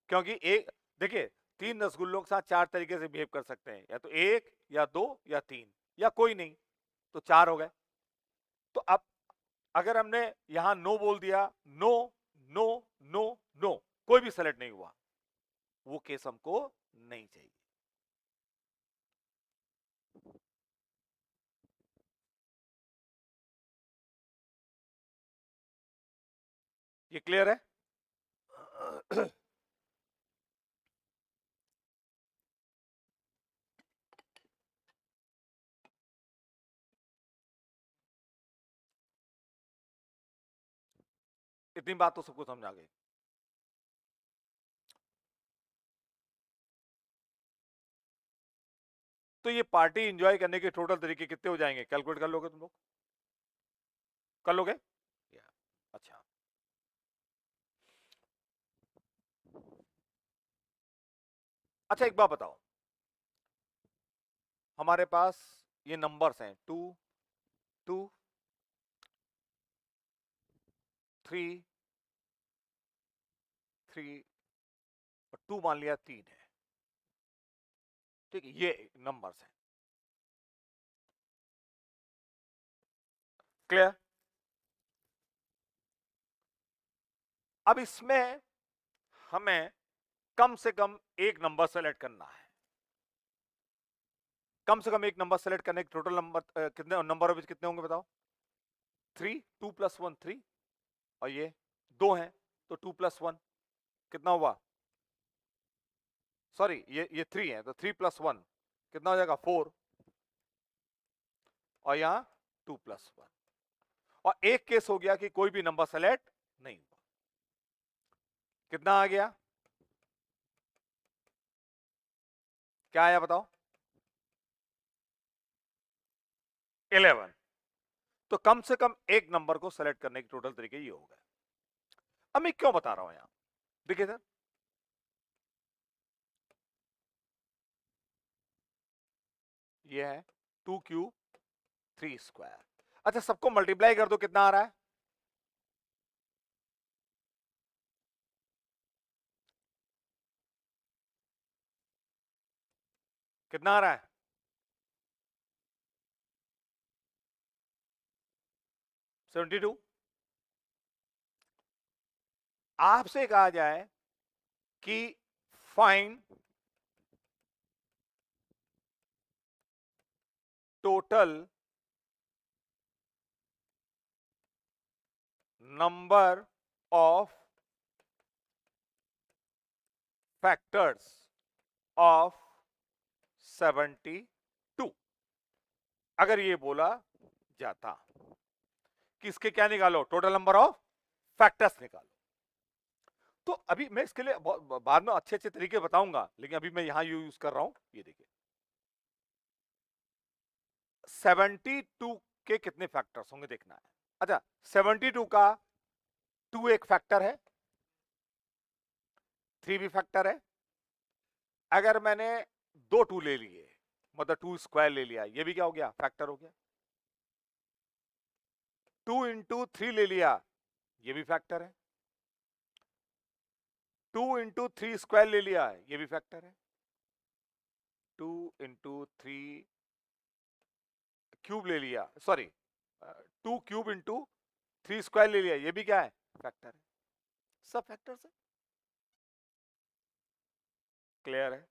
क्योंकि एक देखिए, 3 रसगुल्लों के साथ 4 तरीके से बिहेव कर सकते हैं, या तो 1 या 2 या 3 या कोई नहीं, तो 4 हो गए। तो अब अगर हमने यहां नो बोल दिया, नो नो नो नो, कोई भी सेलेक्ट नहीं हुआ, वो केस हमको नहीं चाहिए। ये क्लियर है? इतनी बात तो सबको समझ आ गई। तो ये पार्टी एंजॉय करने के टोटल तरीके कितने हो जाएंगे? कैलकुलेट कर लोगे तुम लोग? कर लोगे? अच्छा, अच्छा एक बात बताओ, हमारे पास ये नंबर्स हैं 2 2 3 3 और 2 मान लिया 3 है, ठीक है? ये नंबर्स हैं। क्लियर? अब इसमें हमें कम से कम एक नंबर सेलेक्ट करना है। कम से कम एक नंबर सेलेक्ट करने के टोटल नंबर कितने नंबर ऑफ कितने होंगे बताओ? 3, 2 प्लस 1 3, और ये 2 हैं, तो 2 प्लस 1 कितना हुआ? सॉरी, ये 3 है, तो 3 प्लस 1 कितना हो जाएगा? 4, और यहां 2 प्लस 1। और एक केस हो गया कि कोई भी नंबर सेलेक्ट नहीं हुआ। कितना आ गया? क्या आया बताओ? 11। तो कम से कम एक नंबर को सेलेक्ट करने के टोटल तरीके ये हो गए। अब मैं क्यों बता रहा हूं यहां, देखिए सर, ये है 2 क्यूब 3 स्क्वायर। अच्छा, सबको मल्टीप्लाई कर दो, कितना आ रहा है? कितना आ रहा है? 72। आपसे कहा जाए कि find total number of factors of 72। अगर ये बोला जाता कि इसके क्या निकालो? टोटल नंबर ऑफ फैक्टर्स निकालो। तो अभी मैं इसके लिए बाद में अच्छे अच्छे तरीके बताऊंगा, लेकिन अभी मैं यहां यूज कर रहा हूं। ये देखिए, 72 के कितने फैक्टर्स होंगे देखना है। अच्छा, 72 का 2 एक फैक्टर है, 3 भी फैक्टर है। अगर मैंने 2 2 ले लिए, मतलब 2 स्क्वायर ले लिया, ये भी क्या हो गया? फैक्टर हो गया। 2 इंटू 3 ले लिया, ये भी फैक्टर है। 2 इंटू 3 स्क्वायर ले लिया है, ये भी फैक्टर है। 2 इंटू 3 क्यूब ले लिया, सॉरी 2 क्यूब इंटू 3 स्क्वायर ले लिया, ये भी क्या है, फैक्टर है। सब फैक्टर्स है। क्लियर है?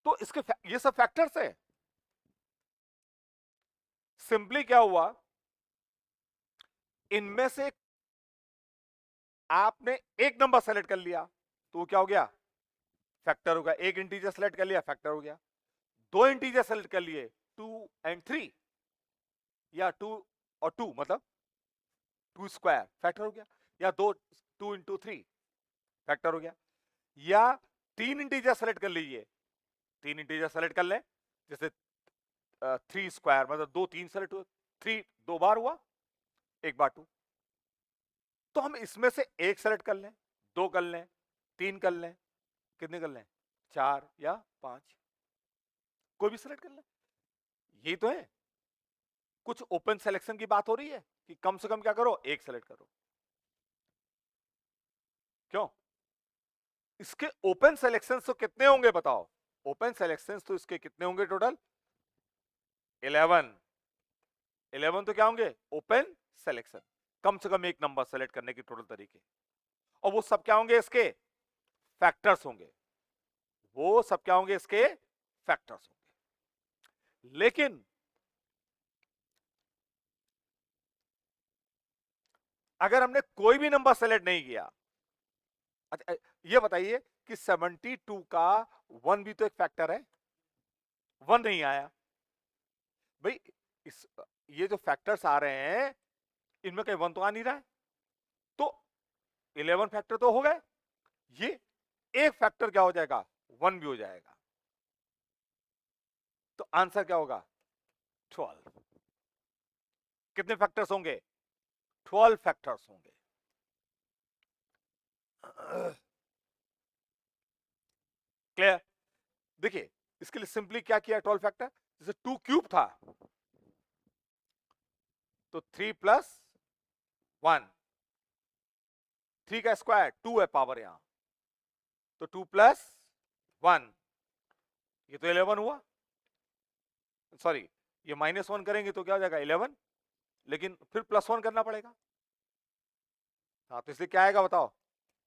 तो इसके ये सब फैक्टर्स है। सिंपली क्या हुआ, इनमें से आपने एक नंबर सेलेक्ट कर लिया तो क्या हो गया, फैक्टर हो गया। एक इंटीजर सेलेक्ट कर लिया, फैक्टर हो गया। दो इंटीजर सेलेक्ट कर लिए, 2 एंड 3, या 2 और 2 मतलब 2 स्क्वायर, फैक्टर हो गया। या 2 इंटू 3, फैक्टर हो गया। या तीन इंटीजर सेलेक्ट कर लीजिए, तीन इंटीजर सेलेक्ट कर लें, जैसे 3 स्क्वायर मतलब 2 3 सेलेक्ट हुआ, 3 दो बार हुआ, एक बार 2। तो हम इसमें से एक सेलेक्ट कर लें, दो कर लें, तीन कर लें, कितने कर लें, 4 या 5, कोई भी सेलेक्ट कर लें। यही तो है, कुछ ओपन सिलेक्शन की बात हो रही है कि कम से कम क्या करो, एक सेलेक्ट करो। क्यों? इसके ओपन सिलेक्शन तो कितने होंगे बताओ? ओपन सिलेक्शन तो इसके कितने होंगे टोटल? 11। 11 तो क्या होंगे, ओपन सिलेक्शन। कम से कम एक नंबर सेलेक्ट करने के टोटल तरीके, और वो सब क्या होंगे, इसके फैक्टर्स होंगे। वो सब क्या होंगे, इसके फैक्टर्स होंगे। लेकिन अगर हमने कोई भी नंबर सेलेक्ट नहीं किया, अच्छा ये बताइए कि 72 का 1 भी तो एक फैक्टर है, 1 नहीं आया भाई। इस ये जो फैक्टर्स आ रहे हैं इनमें कहीं 1 तो आ नहीं रहा है, तो 11 फैक्टर तो हो गए, ये एक फैक्टर क्या हो जाएगा, 1 भी हो जाएगा। तो आंसर क्या होगा, 12। कितने फैक्टर्स होंगे, 12 फैक्टर्स होंगे। क्लियर? देखिए इसके लिए सिंपली क्या किया, 12 फैक्टर, जैसे 2 क्यूब था तो 3 प्लस 1, 3 का स्क्वायर 2 है पावर यहां, तो 2 प्लस 1, ये तो 11 हुआ। सॉरी, ये -1 करेंगे तो क्या हो जाएगा, 11, लेकिन फिर +1 करना पड़ेगा। हाँ, तो इसलिए क्या आएगा बताओ,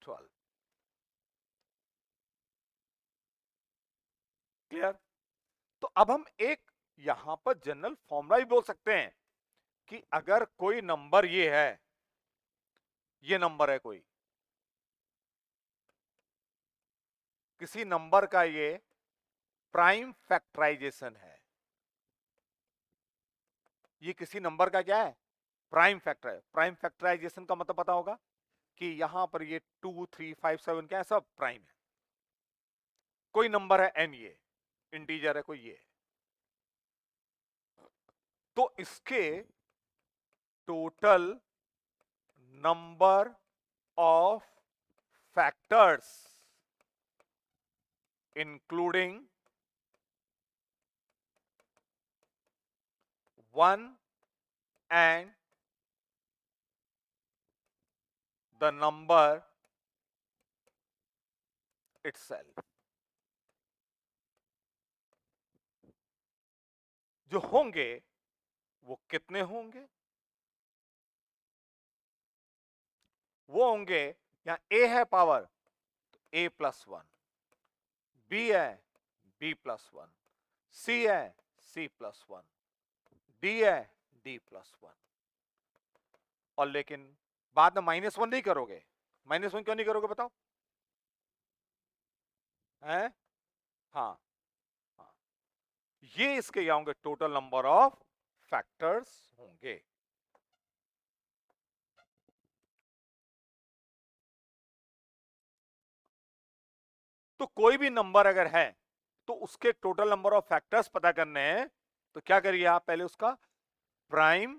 12। क्लियर? तो अब हम एक यहां पर जनरल फॉर्मूला भी बोल सकते हैं कि अगर कोई नंबर ये है, ये नंबर है कोई, किसी नंबर का ये प्राइम फैक्टराइजेशन है, ये किसी नंबर का क्या है, प्राइम फैक्टर है। प्राइम फैक्टराइजेशन का मतलब पता होगा कि यहां पर ये 2 3 5 7 क्या है, सब प्राइम है। कोई नंबर है n, ये इंटीजर है कोई ये, तो इसके total number of factors including 1 and the number itself, जो होंगे वो कितने होंगे, वो होंगे, यहां a है पावर तो a प्लस 1, b है b प्लस 1, c है c प्लस 1, d है d प्लस 1। और लेकिन बाद में -1 नहीं करोगे, -1 क्यों नहीं करोगे बताओ, है? हाँ, हाँ, ये इसके क्या होंगे, टोटल नंबर ऑफ फैक्टर्स होंगे। तो कोई भी नंबर अगर है तो उसके टोटल नंबर ऑफ फैक्टर्स पता करने हैं, तो क्या करिए आप, पहले उसका प्राइम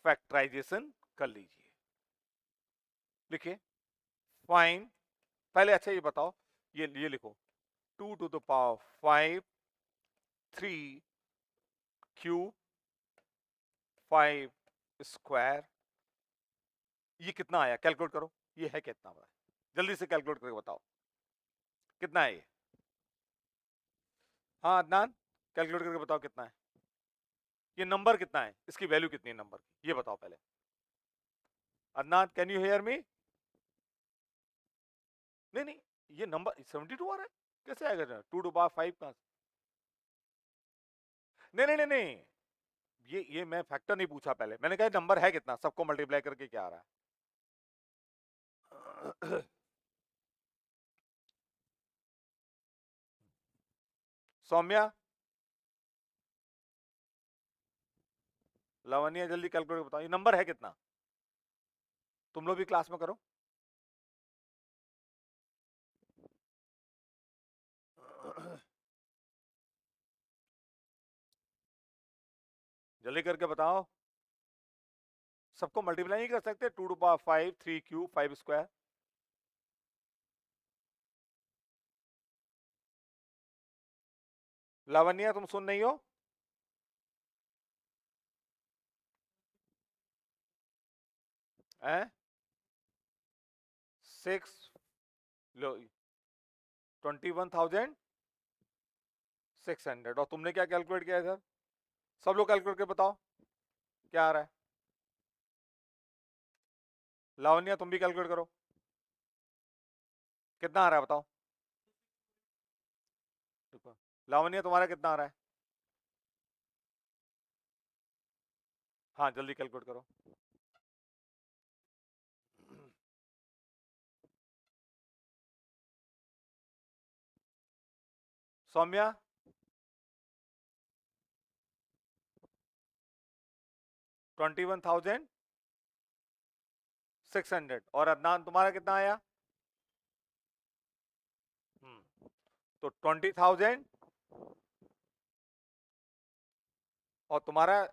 फैक्टराइजेशन कर लीजिए। लिखिए फाइन, पहले अच्छा ये बताओ, ये लिखो 2 to the power 5 3 cube 5 square, ये कितना आया कैलकुलेट करो। ये है कितना बड़ा, जल्दी से कैलकुलेट करके बताओ कितना है ये। हाँ अदनान, कैलकुलेट करके बताओ कितना है ये, नंबर कितना है, इसकी वैल्यू कितनी है नंबर की, ये बताओ पहले। Adnan can you hear me? नहीं नहीं, ये नंबर 72 आ रहा है, कैसे आएगा 2 टू पावर 5 कहां से? नहीं नहीं नहीं नहीं, ये मैं फैक्टर नहीं पूछा, पहले मैंने कहा नंबर है कितना, सबको मल्टीप्लाई करके क्या आ रहा है। सौम्या, लावण्या, जल्दी कैलकुलेट बताओ ये नंबर है कितना, तुम लोग भी क्लास में करो। जल्दी करके बताओ, सबको मल्टीप्लाई नहीं कर सकते, 2 to power 5, 3 cube 5 square. Lavanya तुम सुन नहीं हो? हैं? 6 लो 21,600, और तुमने क्या कैलकुलेट किया इधर, सब लोग कैलकुलेट करके बताओ क्या आ रहा है। लावण्या तुम भी कैलकुलेट करो कितना आ रहा है बताओ। लावण्या तुम्हारा कितना आ रहा है? हाँ जल्दी कैलकुलेट करो। सौम्या 21,600, और अदनान तुम्हारा कितना आया? तो 20,000, और तुम्हारा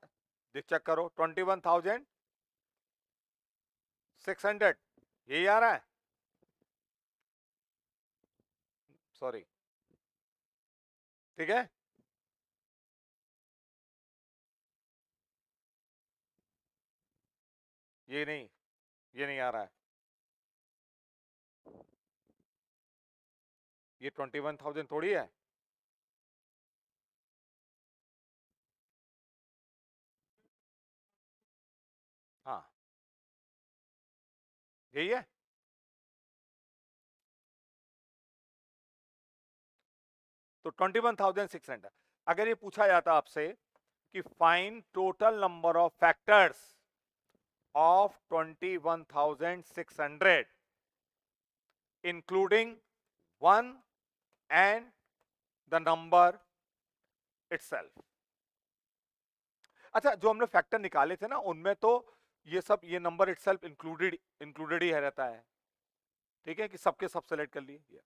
चेक करो 21,600, यही आ रहा है, सॉरी, ठीक है। ये नहीं, ये नहीं आ रहा है, ये 21,000 थोड़ी है। हाँ यही है। तो 21,600, अगर ये पूछा जाता आपसे कि find total number of factors of 21,600 including 1 and the number itself. अच्छा, जो हमने फैक्टर निकाले थे ना, उनमें तो ये सब, ये नंबर इटसेल्फ इंक्लूडेड ही है रहता है, ठीक है, कि सबके सब सेलेक्ट कर लिए।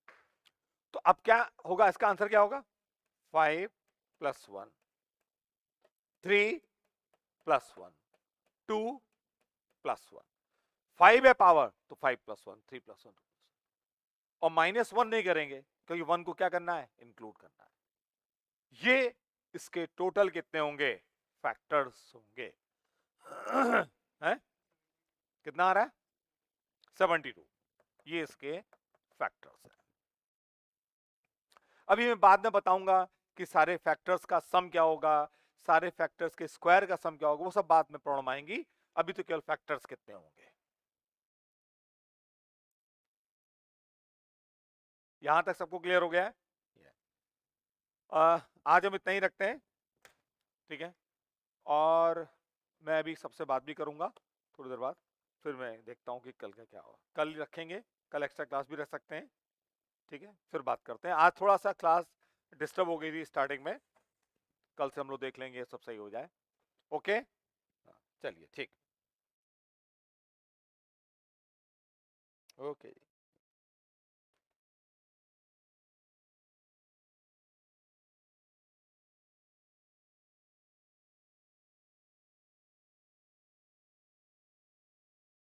तो अब क्या होगा, इसका आंसर क्या होगा, 5 + 1, 3 + 1, 2 + 1, 5 है पावर, तो 5 + 1, 3 + 1, और -1 नहीं करेंगे क्योंकि 1 को क्या करना है, इंक्लूड करना है। ये इसके टोटल कितने होंगे, फैक्टर्स होंगे। है? कितना आ रहा है, 72, ये इसके फैक्टर्स है। अभी मैं बाद में बताऊंगा कि सारे फैक्टर्स का सम क्या होगा, सारे फैक्टर्स के स्क्वायर का सम क्या होगा, वो सब बाद में प्रॉब्लम आएंगी, अभी तो केवल फैक्टर्स कितने होंगे। यहां तक सबको क्लियर हो गया है? आज हम इतना ही रखते हैं, ठीक है, और मैं अभी सबसे बात भी करूंगा थोड़ी देर बाद, फिर मैं देखता हूं कि कल का क्या होगा, कल रखेंगे, कल एक्स्ट्रा क्लास भी रख सकते हैं, ठीक है, फिर बात करते हैं। आज थोड़ा सा क्लास डिस्टर्ब हो गई थी स्टार्टिंग में, कल से हम लोग देख लेंगे सब सही हो जाए। ओके, चलिए ठीक, ओके।